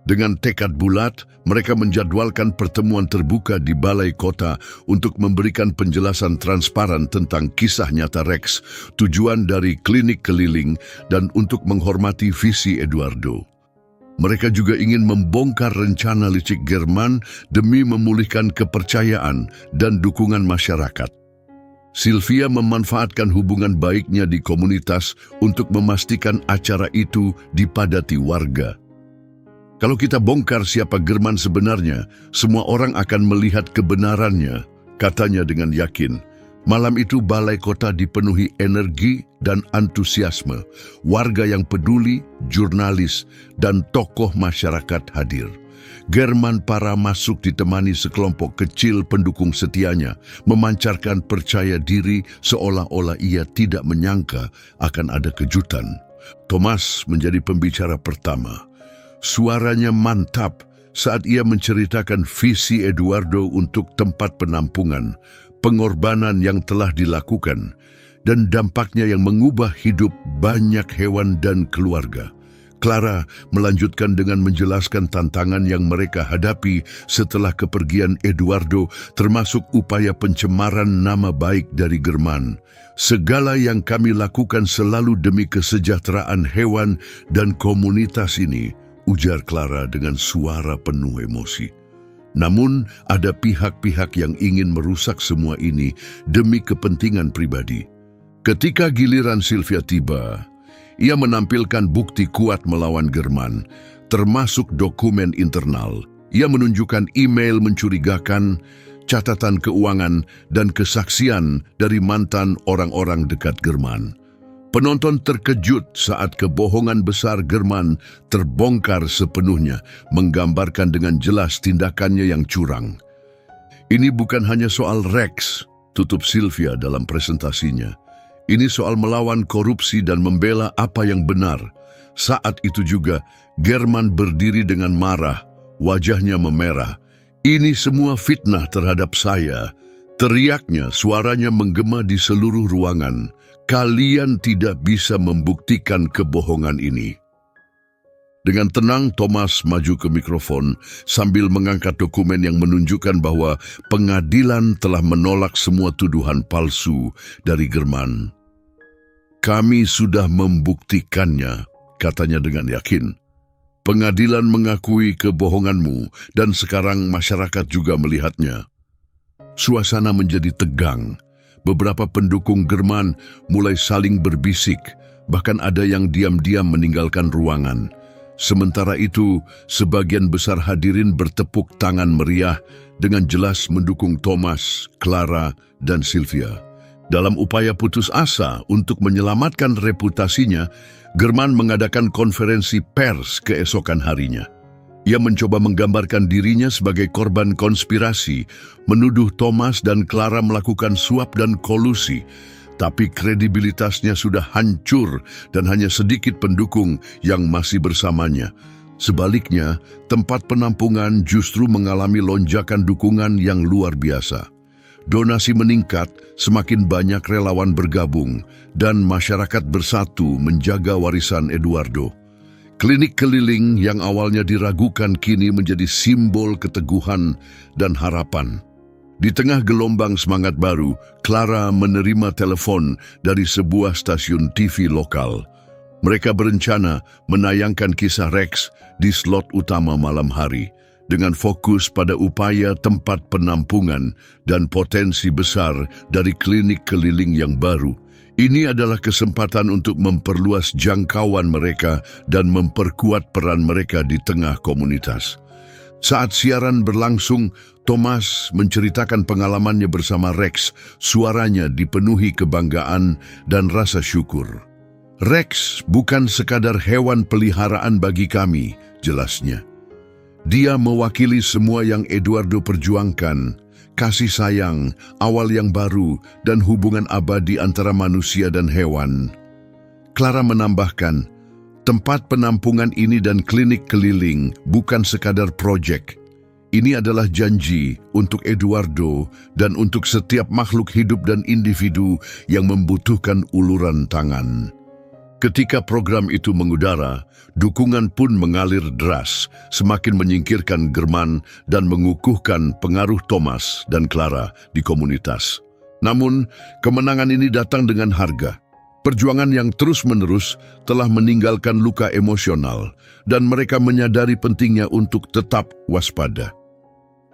Dengan tekad bulat, mereka menjadwalkan pertemuan terbuka di Balai Kota untuk memberikan penjelasan transparan tentang kisah nyata Rex, tujuan dari klinik keliling, dan untuk menghormati visi Eduardo. Mereka juga ingin membongkar rencana licik German demi memulihkan kepercayaan dan dukungan masyarakat. Sylvia memanfaatkan hubungan baiknya di komunitas untuk memastikan acara itu dipadati warga. Kalau kita bongkar siapa German sebenarnya, semua orang akan melihat kebenarannya, katanya dengan yakin. Malam itu Balai Kota dipenuhi energi dan antusiasme. Warga yang peduli, jurnalis, dan tokoh masyarakat hadir. German Para masuk ditemani sekelompok kecil pendukung setianya, memancarkan percaya diri seolah-olah ia tidak menyangka akan ada kejutan. Thomas menjadi pembicara pertama. Suaranya mantap saat ia menceritakan visi Eduardo untuk tempat penampungan, pengorbanan yang telah dilakukan, dan dampaknya yang mengubah hidup banyak hewan dan keluarga. Clara melanjutkan dengan menjelaskan tantangan yang mereka hadapi setelah kepergian Eduardo, termasuk upaya pencemaran nama baik dari German. Segala yang kami lakukan selalu demi kesejahteraan hewan dan komunitas ini, ujar Clara dengan suara penuh emosi. Namun, ada pihak-pihak yang ingin merusak semua ini demi kepentingan pribadi. Ketika giliran Sylvia tiba, ia menampilkan bukti kuat melawan German, termasuk dokumen internal. Ia menunjukkan email mencurigakan, catatan keuangan, dan kesaksian dari mantan orang-orang dekat German. Penonton terkejut saat kebohongan besar German terbongkar sepenuhnya, menggambarkan dengan jelas tindakannya yang curang. Ini bukan hanya soal Rex, tutup Sylvia dalam presentasinya. Ini soal melawan korupsi dan membela apa yang benar. Saat itu juga, German berdiri dengan marah, wajahnya memerah. Ini semua fitnah terhadap saya. Teriaknya, suaranya menggema di seluruh ruangan. Kalian tidak bisa membuktikan kebohongan ini. Dengan tenang, Thomas maju ke mikrofon sambil mengangkat dokumen yang menunjukkan bahwa pengadilan telah menolak semua tuduhan palsu dari German. Kami sudah membuktikannya, katanya dengan yakin. Pengadilan mengakui kebohonganmu dan sekarang masyarakat juga melihatnya. Suasana menjadi tegang. Beberapa pendukung German mulai saling berbisik, bahkan ada yang diam-diam meninggalkan ruangan. Sementara itu, sebagian besar hadirin bertepuk tangan meriah dengan jelas mendukung Thomas, Clara, dan Sylvia. Dalam upaya putus asa untuk menyelamatkan reputasinya, German mengadakan konferensi pers keesokan harinya. Ia mencoba menggambarkan dirinya sebagai korban konspirasi, menuduh Thomas dan Clara melakukan suap dan kolusi, tapi kredibilitasnya sudah hancur dan hanya sedikit pendukung yang masih bersamanya. Sebaliknya, tempat penampungan justru mengalami lonjakan dukungan yang luar biasa. Donasi meningkat, semakin banyak relawan bergabung, dan masyarakat bersatu menjaga warisan Eduardo. Klinik keliling yang awalnya diragukan kini menjadi simbol keteguhan dan harapan. Di tengah gelombang semangat baru, Clara menerima telepon dari sebuah stasiun TV lokal. Mereka berencana menayangkan kisah Rex di slot utama malam hari, dengan fokus pada upaya tempat penampungan dan potensi besar dari klinik keliling yang baru. Ini adalah kesempatan untuk memperluas jangkauan mereka dan memperkuat peran mereka di tengah komunitas. Saat siaran berlangsung, Thomas menceritakan pengalamannya bersama Rex. Suaranya dipenuhi kebanggaan dan rasa syukur. Rex bukan sekadar hewan peliharaan bagi kami, jelasnya. Dia mewakili semua yang Eduardo perjuangkan, kasih sayang, awal yang baru, dan hubungan abadi antara manusia dan hewan. Clara menambahkan, tempat penampungan ini dan klinik keliling bukan sekadar proyek. Ini adalah janji untuk Eduardo dan untuk setiap makhluk hidup dan individu yang membutuhkan uluran tangan. Ketika program itu mengudara, dukungan pun mengalir deras, semakin menyingkirkan German dan mengukuhkan pengaruh Thomas dan Clara di komunitas. Namun, kemenangan ini datang dengan harga. Perjuangan yang terus-menerus telah meninggalkan luka emosional, dan mereka menyadari pentingnya untuk tetap waspada.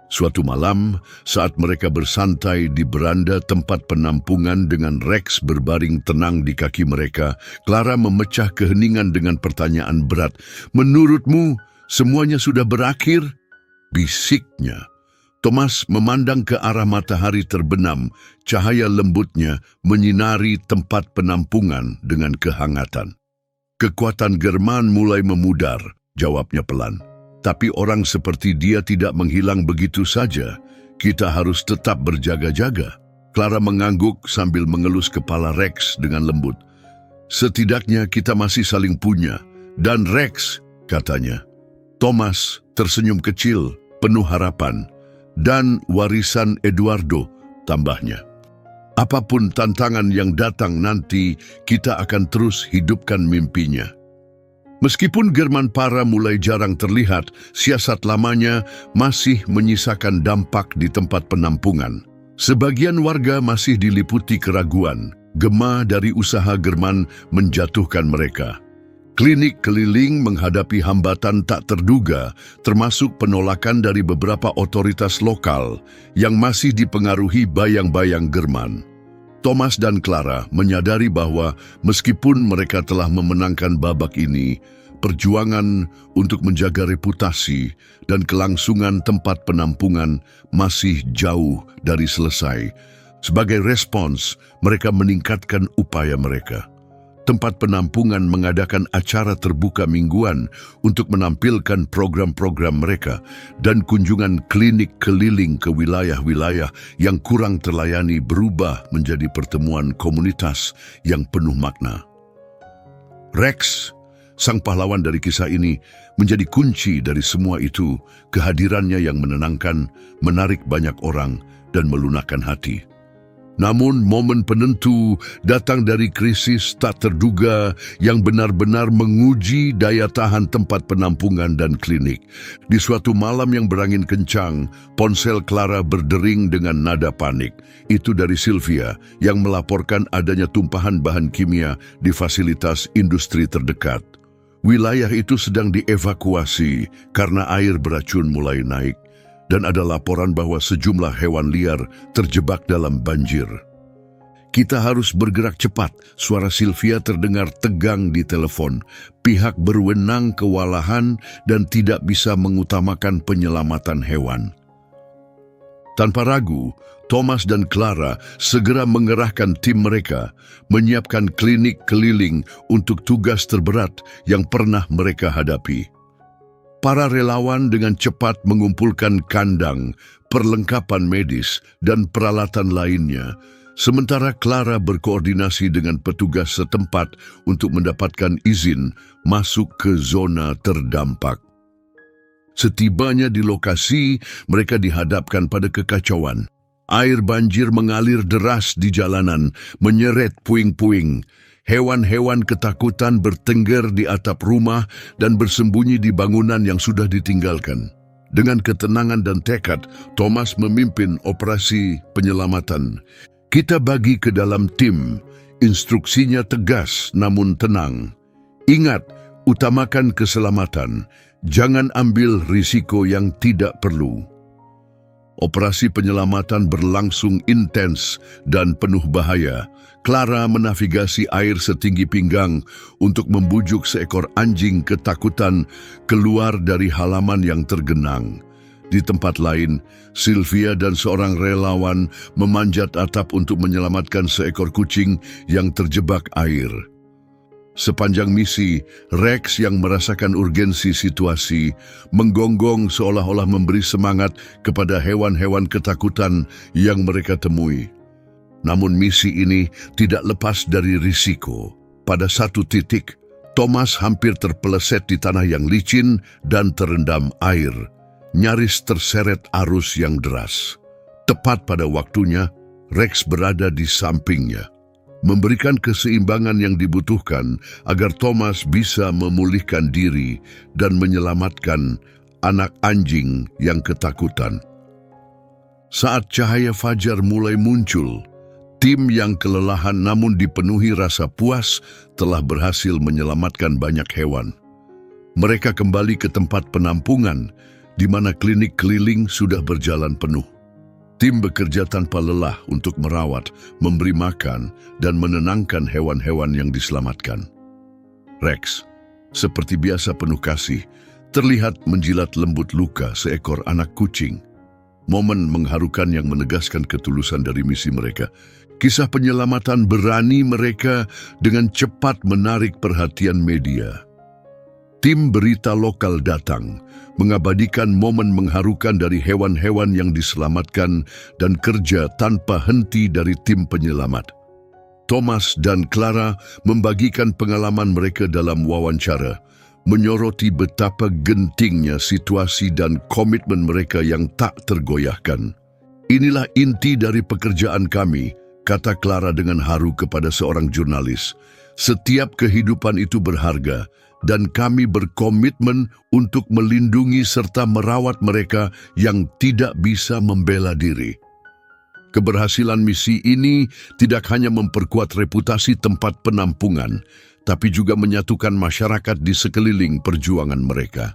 Suatu malam, saat mereka bersantai di beranda tempat penampungan dengan Rex berbaring tenang di kaki mereka, Clara memecah keheningan dengan pertanyaan berat. "Menurutmu, semuanya sudah berakhir?" bisiknya. Thomas memandang ke arah matahari terbenam, cahaya lembutnya menyinari tempat penampungan dengan kehangatan. "Kekuatan German mulai memudar," jawabnya pelan. "Tapi orang seperti dia tidak menghilang begitu saja. Kita harus tetap berjaga-jaga." Clara mengangguk sambil mengelus kepala Rex dengan lembut. "Setidaknya kita masih saling punya. Dan Rex," katanya. Thomas tersenyum kecil, penuh harapan. "Dan warisan Eduardo," tambahnya. "Apapun tantangan yang datang nanti, kita akan terus hidupkan mimpinya." Meskipun German Para mulai jarang terlihat, siasat lamanya masih menyisakan dampak di tempat penampungan. Sebagian warga masih diliputi keraguan, gema dari usaha German menjatuhkan mereka. Klinik keliling menghadapi hambatan tak terduga, termasuk penolakan dari beberapa otoritas lokal yang masih dipengaruhi bayang-bayang German. Thomas dan Clara menyadari bahwa meskipun mereka telah memenangkan babak ini, perjuangan untuk menjaga reputasi dan kelangsungan tempat penampungan masih jauh dari selesai. Sebagai respons, mereka meningkatkan upaya mereka. Tempat penampungan mengadakan acara terbuka mingguan untuk menampilkan program-program mereka dan kunjungan klinik keliling ke wilayah-wilayah yang kurang terlayani berubah menjadi pertemuan komunitas yang penuh makna. Rex, sang pahlawan dari kisah ini, menjadi kunci dari semua itu. Kehadirannya yang menenangkan, menarik banyak orang, dan melunakkan hati. Namun momen penentu datang dari krisis tak terduga yang benar-benar menguji daya tahan tempat penampungan dan klinik. Di suatu malam yang berangin kencang, ponsel Clara berdering dengan nada panik. Itu dari Sylvia yang melaporkan adanya tumpahan bahan kimia di fasilitas industri terdekat. Wilayah itu sedang dievakuasi karena air beracun mulai naik. Dan ada laporan bahwa sejumlah hewan liar terjebak dalam banjir. "Kita harus bergerak cepat," suara Sylvia terdengar tegang di telepon. Pihak berwenang kewalahan dan tidak bisa mengutamakan penyelamatan hewan. Tanpa ragu, Thomas dan Clara segera mengerahkan tim mereka, menyiapkan klinik keliling untuk tugas terberat yang pernah mereka hadapi. Para relawan dengan cepat mengumpulkan kandang, perlengkapan medis, dan peralatan lainnya, sementara Clara berkoordinasi dengan petugas setempat untuk mendapatkan izin masuk ke zona terdampak. Setibanya di lokasi, mereka dihadapkan pada kekacauan. Air banjir mengalir deras di jalanan, menyeret puing-puing. Hewan-hewan ketakutan bertengger di atap rumah dan bersembunyi di bangunan yang sudah ditinggalkan. Dengan ketenangan dan tekad, Thomas memimpin operasi penyelamatan. Kita bagi ke dalam tim, instruksinya tegas namun tenang. Ingat, utamakan keselamatan, jangan ambil risiko yang tidak perlu. Operasi penyelamatan berlangsung intens dan penuh bahaya. Clara menavigasi air setinggi pinggang untuk membujuk seekor anjing ketakutan keluar dari halaman yang tergenang. Di tempat lain, Sylvia dan seorang relawan memanjat atap untuk menyelamatkan seekor kucing yang terjebak air. Sepanjang misi, Rex yang merasakan urgensi situasi menggonggong seolah-olah memberi semangat kepada hewan-hewan ketakutan yang mereka temui. Namun misi ini tidak lepas dari risiko. Pada satu titik, Thomas hampir terpeleset di tanah yang licin dan terendam air, nyaris terseret arus yang deras. Tepat pada waktunya, Rex berada di sampingnya, memberikan keseimbangan yang dibutuhkan agar Thomas bisa memulihkan diri dan menyelamatkan anak anjing yang ketakutan. Saat cahaya fajar mulai muncul, tim yang kelelahan namun dipenuhi rasa puas telah berhasil menyelamatkan banyak hewan. Mereka kembali ke tempat penampungan, di mana klinik keliling sudah berjalan penuh. Tim bekerja tanpa lelah untuk merawat, memberi makan, dan menenangkan hewan-hewan yang diselamatkan. Rex, seperti biasa penuh kasih, terlihat menjilat lembut luka seekor anak kucing. Momen mengharukan yang menegaskan ketulusan dari misi mereka. Kisah penyelamatan berani mereka dengan cepat menarik perhatian media. Tim berita lokal datang, mengabadikan momen mengharukan dari hewan-hewan yang diselamatkan dan kerja tanpa henti dari tim penyelamat. Thomas dan Clara membagikan pengalaman mereka dalam wawancara, menyoroti betapa gentingnya situasi dan komitmen mereka yang tak tergoyahkan. Inilah inti dari pekerjaan kami, kata Clara dengan haru kepada seorang jurnalis. Setiap kehidupan itu berharga, dan kami berkomitmen untuk melindungi serta merawat mereka yang tidak bisa membela diri. Keberhasilan misi ini tidak hanya memperkuat reputasi tempat penampungan, tapi juga menyatukan masyarakat di sekeliling perjuangan mereka.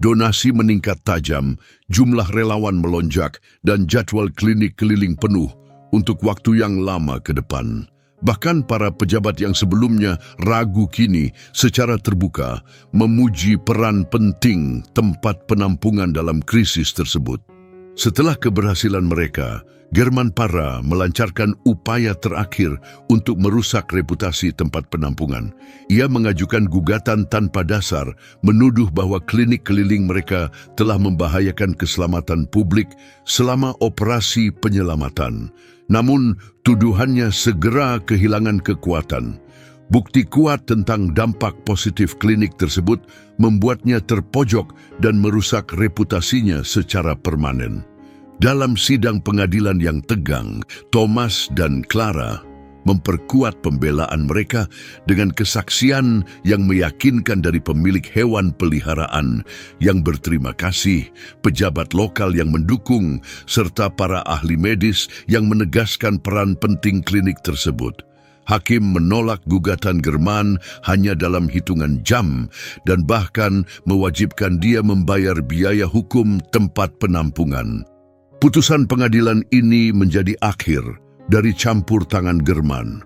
Donasi meningkat tajam, jumlah relawan melonjak, dan jadwal klinik keliling penuh untuk waktu yang lama ke depan. Bahkan para pejabat yang sebelumnya ragu kini secara terbuka memuji peran penting tempat penampungan dalam krisis tersebut. Setelah keberhasilan mereka, German Parra melancarkan upaya terakhir untuk merusak reputasi tempat penampungan. Ia mengajukan gugatan tanpa dasar, menuduh bahwa klinik keliling mereka telah membahayakan keselamatan publik selama operasi penyelamatan. Namun, tuduhannya segera kehilangan kekuatan. Bukti kuat tentang dampak positif klinik tersebut membuatnya terpojok dan merusak reputasinya secara permanen. Dalam sidang pengadilan yang tegang, Thomas dan Clara memperkuat pembelaan mereka dengan kesaksian yang meyakinkan dari pemilik hewan peliharaan yang berterima kasih, pejabat lokal yang mendukung, serta para ahli medis yang menegaskan peran penting klinik tersebut. Hakim menolak gugatan German hanya dalam hitungan jam dan bahkan mewajibkan dia membayar biaya hukum tempat penampungan. Putusan pengadilan ini menjadi akhir dari campur tangan German.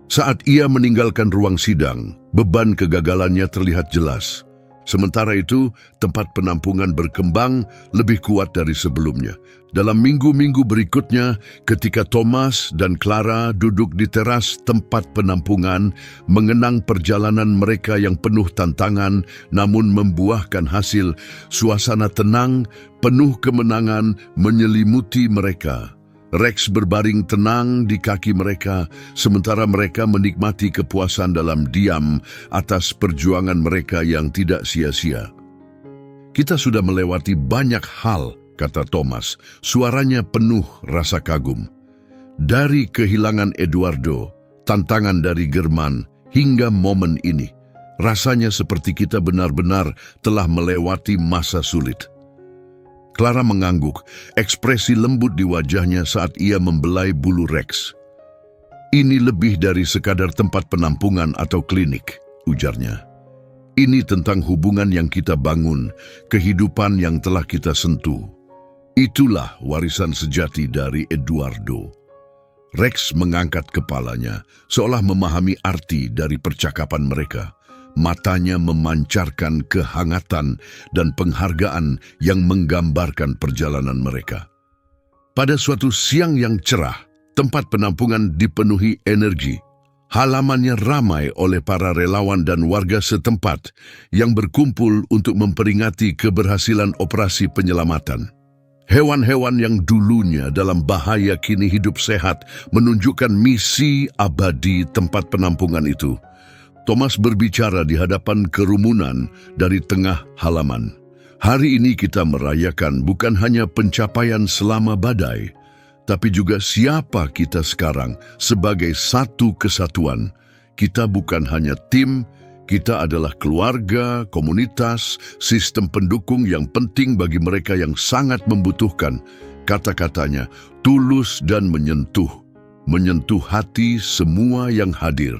Saat ia meninggalkan ruang sidang, beban kegagalannya terlihat jelas. Sementara itu, tempat penampungan berkembang lebih kuat dari sebelumnya. Dalam minggu-minggu berikutnya, ketika Thomas dan Clara duduk di teras tempat penampungan, mengenang perjalanan mereka yang penuh tantangan, namun membuahkan hasil, suasana tenang, penuh kemenangan menyelimuti mereka. Rex berbaring tenang di kaki mereka, sementara mereka menikmati kepuasan dalam diam atas perjuangan mereka yang tidak sia-sia. Kita sudah melewati banyak hal, kata Thomas. Suaranya penuh rasa kagum. Dari kehilangan Eduardo, tantangan dari German, hingga momen ini, rasanya seperti kita benar-benar telah melewati masa sulit. Clara mengangguk, ekspresi lembut di wajahnya saat ia membelai bulu Rex. Ini lebih dari sekadar tempat penampungan atau klinik, ujarnya. Ini tentang hubungan yang kita bangun, kehidupan yang telah kita sentuh. Itulah warisan sejati dari Eduardo. Rex mengangkat kepalanya, seolah memahami arti dari percakapan mereka. Matanya memancarkan kehangatan dan penghargaan yang menggambarkan perjalanan mereka. Pada suatu siang yang cerah, tempat penampungan dipenuhi energi. Halamannya ramai oleh para relawan dan warga setempat yang berkumpul untuk memperingati keberhasilan operasi penyelamatan. Hewan-hewan yang dulunya dalam bahaya kini hidup sehat menunjukkan misi abadi tempat penampungan itu. Thomas berbicara di hadapan kerumunan dari tengah halaman. Hari ini kita merayakan bukan hanya pencapaian selama badai, tapi juga siapa kita sekarang sebagai satu kesatuan. Kita bukan hanya tim, kita adalah keluarga, komunitas, sistem pendukung yang penting bagi mereka yang sangat membutuhkan. Kata-katanya tulus dan menyentuh hati semua yang hadir.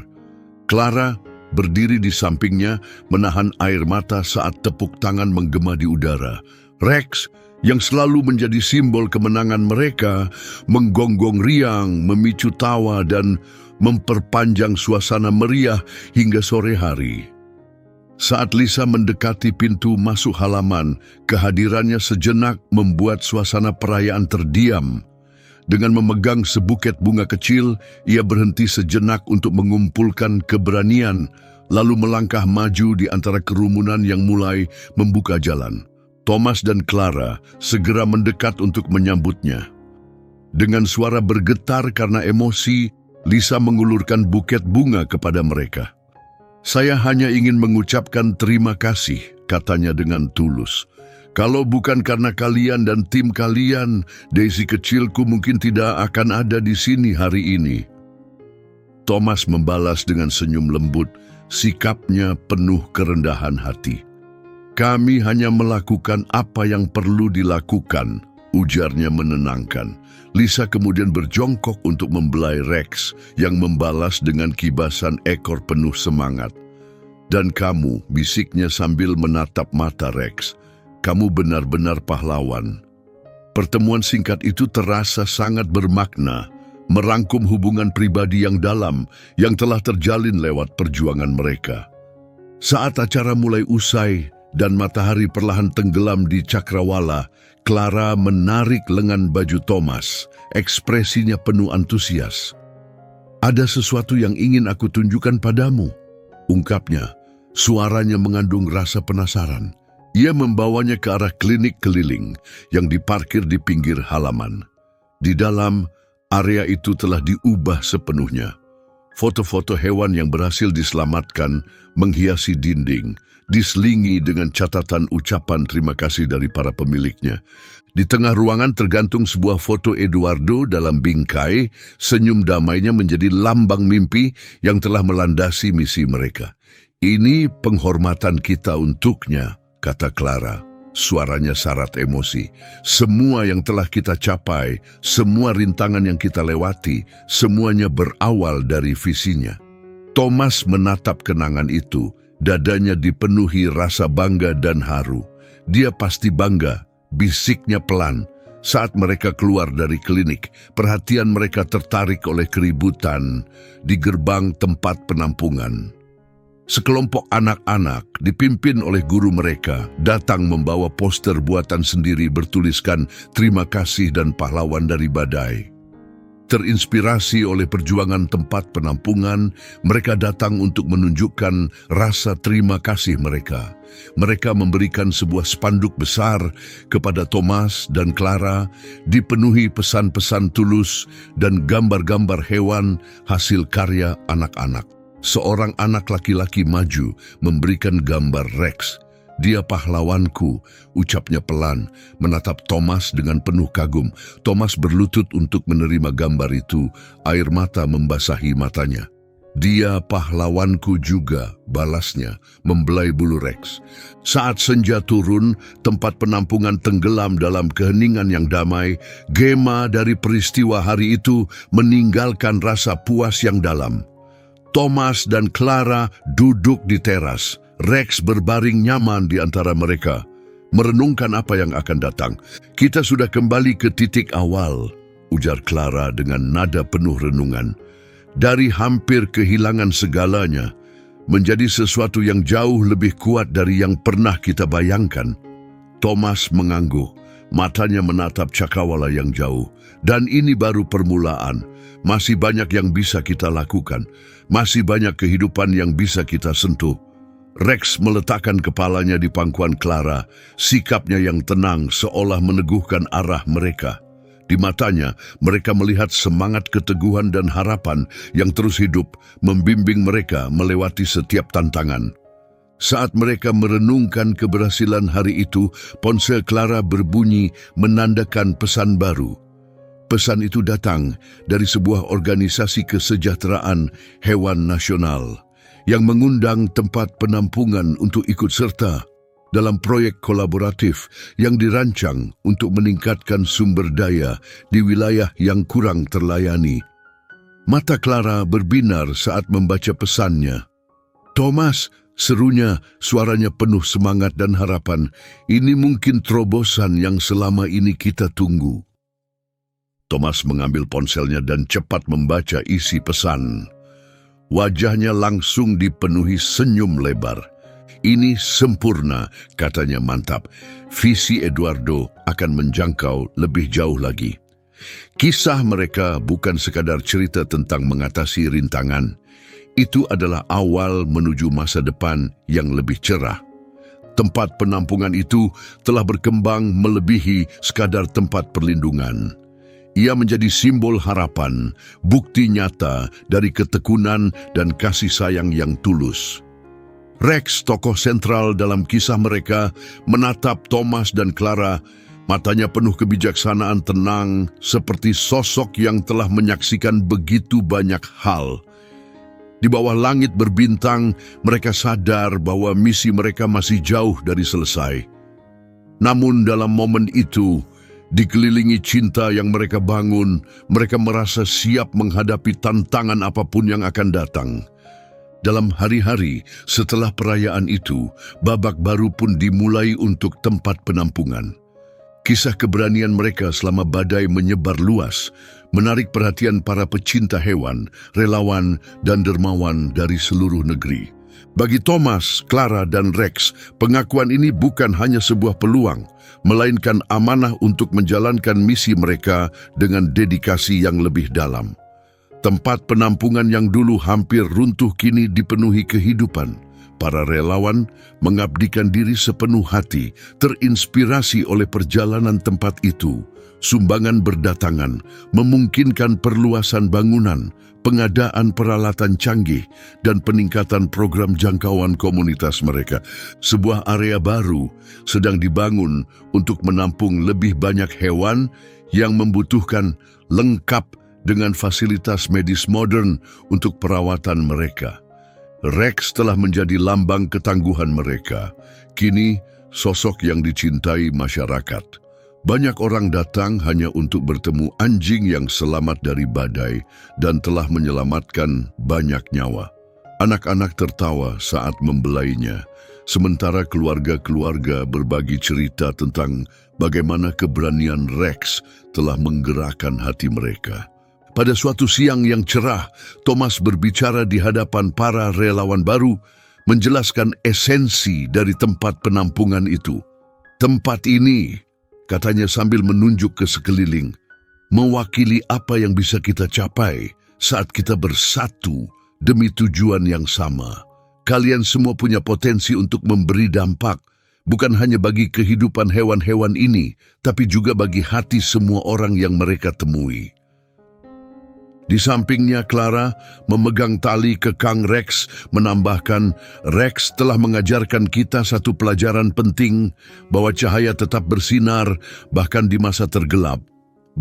Clara berdiri di sampingnya, menahan air mata saat tepuk tangan menggema di udara. Rex, yang selalu menjadi simbol kemenangan mereka, menggonggong riang, memicu tawa dan memperpanjang suasana meriah hingga sore hari. Saat Lisa mendekati pintu masuk halaman, kehadirannya sejenak membuat suasana perayaan terdiam. Dengan memegang sebuket bunga kecil, ia berhenti sejenak untuk mengumpulkan keberanian, lalu melangkah maju di antara kerumunan yang mulai membuka jalan. Thomas dan Clara segera mendekat untuk menyambutnya. Dengan suara bergetar karena emosi, Lisa mengulurkan buket bunga kepada mereka. Saya hanya ingin mengucapkan terima kasih, katanya dengan tulus. Kalau bukan karena kalian dan tim kalian, Daisy kecilku mungkin tidak akan ada di sini hari ini. Thomas membalas dengan senyum lembut, sikapnya penuh kerendahan hati. Kami hanya melakukan apa yang perlu dilakukan, ujarnya menenangkan. Lisa kemudian berjongkok untuk membelai Rex yang membalas dengan kibasan ekor penuh semangat. Dan kamu, bisiknya sambil menatap mata Rex, kamu benar-benar pahlawan. Pertemuan singkat itu terasa sangat bermakna, merangkum hubungan pribadi yang dalam yang telah terjalin lewat perjuangan mereka. Saat acara mulai usai dan matahari perlahan tenggelam di cakrawala, Clara menarik lengan baju Thomas, ekspresinya penuh antusias. Ada sesuatu yang ingin aku tunjukkan padamu, ungkapnya. Suaranya mengandung rasa penasaran. Ia membawanya ke arah klinik keliling yang diparkir di pinggir halaman. Di dalam, area itu telah diubah sepenuhnya. Foto-foto hewan yang berhasil diselamatkan menghiasi dinding, diselingi dengan catatan ucapan terima kasih dari para pemiliknya. Di tengah ruangan tergantung sebuah foto Eduardo dalam bingkai, senyum damainya menjadi lambang mimpi yang telah melandasi misi mereka. Ini penghormatan kita untuknya, kata Clara. Suaranya syarat emosi. Semua yang telah kita capai, semua rintangan yang kita lewati, semuanya berawal dari visinya. Thomas menatap kenangan itu, dadanya dipenuhi rasa bangga dan haru. Dia pasti bangga, bisiknya pelan. Saat mereka keluar dari klinik, perhatian mereka tertarik oleh keributan di gerbang tempat penampungan. Sekelompok anak-anak dipimpin oleh guru mereka datang membawa poster buatan sendiri bertuliskan terima kasih dan pahlawan dari badai. Terinspirasi oleh perjuangan tempat penampungan, mereka datang untuk menunjukkan rasa terima kasih mereka. Mereka memberikan sebuah spanduk besar kepada Thomas dan Clara, dipenuhi pesan-pesan tulus dan gambar-gambar hewan hasil karya anak-anak. Seorang anak laki-laki maju memberikan gambar Rex. Dia pahlawanku, ucapnya pelan, menatap Thomas dengan penuh kagum. Thomas berlutut untuk menerima gambar itu, air mata membasahi matanya. Dia pahlawanku juga, balasnya, membelai bulu Rex. Saat senja turun, tempat penampungan tenggelam dalam keheningan yang damai. Gema dari peristiwa hari itu meninggalkan rasa puas yang dalam. Thomas dan Clara duduk di teras. Rex berbaring nyaman di antara mereka, merenungkan apa yang akan datang. Kita sudah kembali ke titik awal, ujar Clara dengan nada penuh renungan. Dari hampir kehilangan segalanya, menjadi sesuatu yang jauh lebih kuat dari yang pernah kita bayangkan. Thomas mengangguk, matanya menatap cakrawala yang jauh. Dan ini baru permulaan. Masih banyak yang bisa kita lakukan. Masih banyak kehidupan yang bisa kita sentuh. Rex meletakkan kepalanya di pangkuan Clara, sikapnya yang tenang seolah meneguhkan arah mereka. Di matanya, mereka melihat semangat keteguhan dan harapan yang terus hidup, membimbing mereka melewati setiap tantangan. Saat mereka merenungkan keberhasilan hari itu, ponsel Clara berbunyi menandakan pesan baru. Pesan itu datang dari sebuah organisasi kesejahteraan hewan nasional yang mengundang tempat penampungan untuk ikut serta dalam proyek kolaboratif yang dirancang untuk meningkatkan sumber daya di wilayah yang kurang terlayani. Mata Clara berbinar saat membaca pesannya. "Thomas," serunya, suaranya penuh semangat dan harapan, "ini mungkin terobosan yang selama ini kita tunggu." Thomas mengambil ponselnya dan cepat membaca isi pesan. Wajahnya langsung dipenuhi senyum lebar. "Ini sempurna," katanya mantap. "Visi Eduardo akan menjangkau lebih jauh lagi." Kisah mereka bukan sekadar cerita tentang mengatasi rintangan. Itu adalah awal menuju masa depan yang lebih cerah. Tempat penampungan itu telah berkembang melebihi sekadar tempat perlindungan. Ia menjadi simbol harapan, bukti nyata dari ketekunan dan kasih sayang yang tulus. Rex, tokoh sentral dalam kisah mereka, menatap Thomas dan Clara, matanya penuh kebijaksanaan tenang, seperti sosok yang telah menyaksikan begitu banyak hal. Di bawah langit berbintang, mereka sadar bahwa misi mereka masih jauh dari selesai. Namun dalam momen itu, dikelilingi cinta yang mereka bangun, mereka merasa siap menghadapi tantangan apapun yang akan datang. Dalam hari-hari setelah perayaan itu, babak baru pun dimulai untuk tempat penampungan. Kisah keberanian mereka selama badai menyebar luas, menarik perhatian para pecinta hewan, relawan, dan dermawan dari seluruh negeri. Bagi Thomas, Clara, dan Rex, pengakuan ini bukan hanya sebuah peluang, melainkan amanah untuk menjalankan misi mereka dengan dedikasi yang lebih dalam. Tempat penampungan yang dulu hampir runtuh kini dipenuhi kehidupan. Para relawan mengabdikan diri sepenuh hati, terinspirasi oleh perjalanan tempat itu. Sumbangan berdatangan, memungkinkan perluasan bangunan, pengadaan peralatan canggih, dan peningkatan program jangkauan komunitas mereka. Sebuah area baru sedang dibangun untuk menampung lebih banyak hewan yang membutuhkan lengkap dengan fasilitas medis modern untuk perawatan mereka. Rex telah menjadi lambang ketangguhan mereka. Kini, sosok yang dicintai masyarakat. Banyak orang datang hanya untuk bertemu anjing yang selamat dari badai dan telah menyelamatkan banyak nyawa. Anak-anak tertawa saat membelainya, sementara keluarga-keluarga berbagi cerita tentang bagaimana keberanian Rex telah menggerakkan hati mereka. Pada suatu siang yang cerah, Thomas berbicara di hadapan para relawan baru, menjelaskan esensi dari tempat penampungan itu. "Tempat ini," katanya sambil menunjuk ke sekeliling, "mewakili apa yang bisa kita capai saat kita bersatu demi tujuan yang sama. Kalian semua punya potensi untuk memberi dampak, bukan hanya bagi kehidupan hewan-hewan ini, tapi juga bagi hati semua orang yang mereka temui." Di sampingnya Clara memegang tali kekang Rex, menambahkan, Rex telah mengajarkan kita satu pelajaran penting, bahwa cahaya tetap bersinar bahkan di masa tergelap,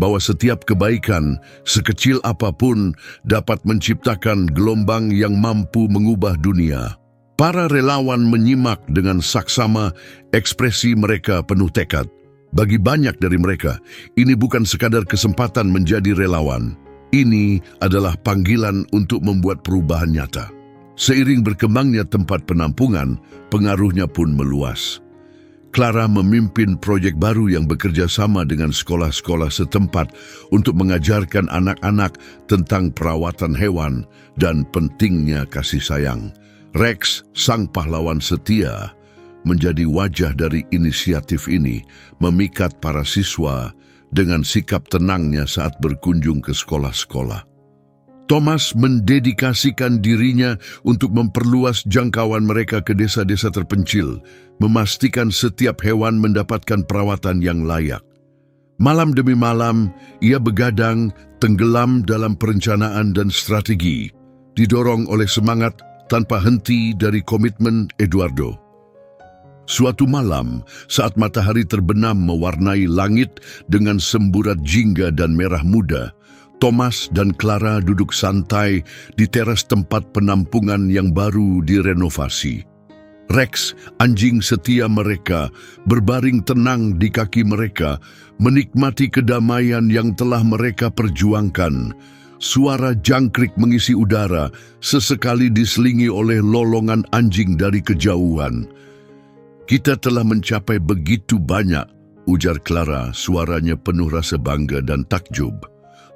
bahwa setiap kebaikan, sekecil apapun, dapat menciptakan gelombang yang mampu mengubah dunia. Para relawan menyimak dengan saksama, ekspresi mereka penuh tekad. Bagi banyak dari mereka, ini bukan sekadar kesempatan menjadi relawan. Ini adalah panggilan untuk membuat perubahan nyata. Seiring berkembangnya tempat penampungan, pengaruhnya pun meluas. Clara memimpin proyek baru yang bekerja sama dengan sekolah-sekolah setempat untuk mengajarkan anak-anak tentang perawatan hewan dan pentingnya kasih sayang. Rex, sang pahlawan setia, menjadi wajah dari inisiatif ini, memikat para siswa dengan sikap tenangnya saat berkunjung ke sekolah-sekolah. Thomas mendedikasikan dirinya untuk memperluas jangkauan mereka ke desa-desa terpencil, memastikan setiap hewan mendapatkan perawatan yang layak. Malam demi malam, ia begadang, tenggelam dalam perencanaan dan strategi, didorong oleh semangat tanpa henti dari komitmen Eduardo. Suatu malam, saat matahari terbenam mewarnai langit dengan semburat jingga dan merah muda, Thomas dan Clara duduk santai di teras tempat penampungan yang baru direnovasi. Rex, anjing setia mereka, berbaring tenang di kaki mereka, menikmati kedamaian yang telah mereka perjuangkan. Suara jangkrik mengisi udara, sesekali diselingi oleh lolongan anjing dari kejauhan. Kita telah mencapai begitu banyak, ujar Clara, suaranya penuh rasa bangga dan takjub.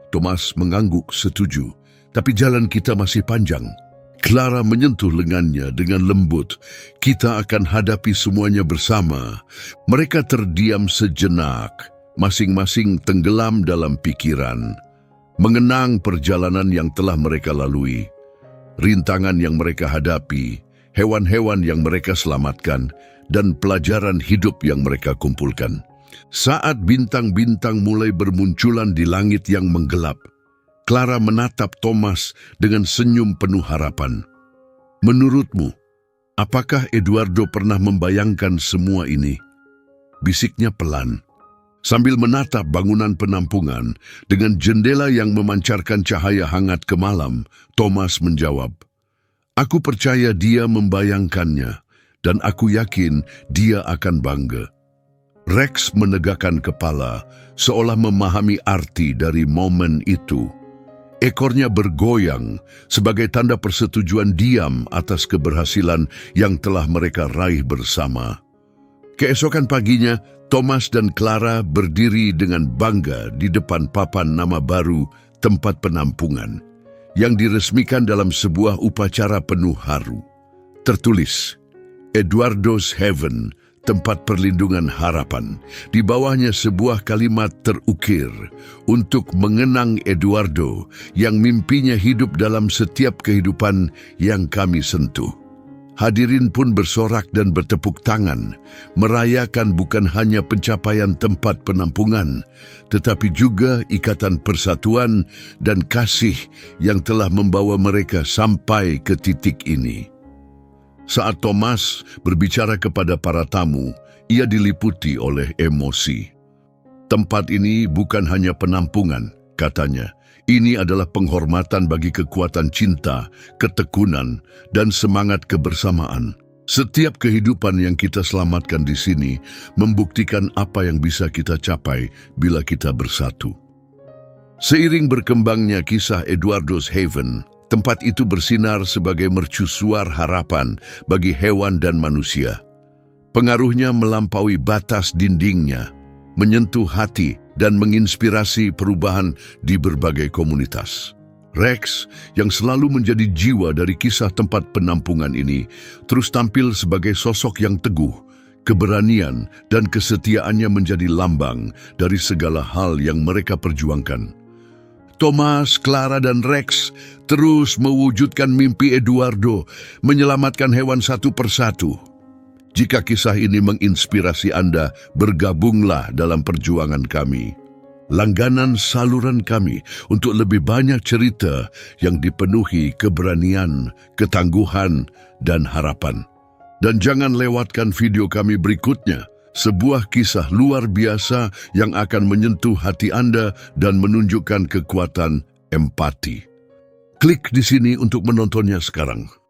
Thomas mengangguk setuju, tapi jalan kita masih panjang. Clara menyentuh lengannya dengan lembut. Kita akan hadapi semuanya bersama. Mereka terdiam sejenak, masing-masing tenggelam dalam pikiran, mengenang perjalanan yang telah mereka lalui, rintangan yang mereka hadapi, hewan-hewan yang mereka selamatkan, dan pelajaran hidup yang mereka kumpulkan. Saat bintang-bintang mulai bermunculan di langit yang menggelap, Clara menatap Thomas dengan senyum penuh harapan. Menurutmu, apakah Eduardo pernah membayangkan semua ini? Bisiknya pelan. Sambil menatap bangunan penampungan dengan jendela yang memancarkan cahaya hangat ke malam, Thomas menjawab, Aku percaya dia membayangkannya, dan aku yakin dia akan bangga. Rex menegakkan kepala, seolah memahami arti dari momen itu. Ekornya bergoyang sebagai tanda persetujuan diam atas keberhasilan yang telah mereka raih bersama. Keesokan paginya, Thomas dan Clara berdiri dengan bangga di depan papan nama baru tempat penampungan, yang diresmikan dalam sebuah upacara penuh haru. Tertulis, Eduardo's Heaven, tempat perlindungan harapan. Di bawahnya sebuah kalimat terukir untuk mengenang Eduardo yang mimpinya hidup dalam setiap kehidupan yang kami sentuh. Hadirin pun bersorak dan bertepuk tangan, merayakan bukan hanya pencapaian tempat penampungan, tetapi juga ikatan persatuan dan kasih yang telah membawa mereka sampai ke titik ini. Saat Thomas berbicara kepada para tamu, ia diliputi oleh emosi. Tempat ini bukan hanya penampungan, katanya. Ini adalah penghormatan bagi kekuatan cinta, ketekunan, dan semangat kebersamaan. Setiap kehidupan yang kita selamatkan di sini membuktikan apa yang bisa kita capai bila kita bersatu. Seiring berkembangnya kisah Eduardo's Heaven, tempat itu bersinar sebagai mercusuar harapan bagi hewan dan manusia. Pengaruhnya melampaui batas dindingnya, menyentuh hati dan menginspirasi perubahan di berbagai komunitas. Rex, yang selalu menjadi jiwa dari kisah tempat penampungan ini, terus tampil sebagai sosok yang teguh. Keberanian dan kesetiaannya menjadi lambang dari segala hal yang mereka perjuangkan. Thomas, Clara, dan Rex terus mewujudkan mimpi Eduardo, menyelamatkan hewan satu persatu. Jika kisah ini menginspirasi Anda, bergabunglah dalam perjuangan kami. langganan saluran kami untuk lebih banyak cerita yang dipenuhi keberanian, ketangguhan, dan harapan. Dan jangan lewatkan video kami berikutnya, sebuah kisah luar biasa yang akan menyentuh hati Anda dan menunjukkan kekuatan empati. Klik di sini untuk menontonnya sekarang.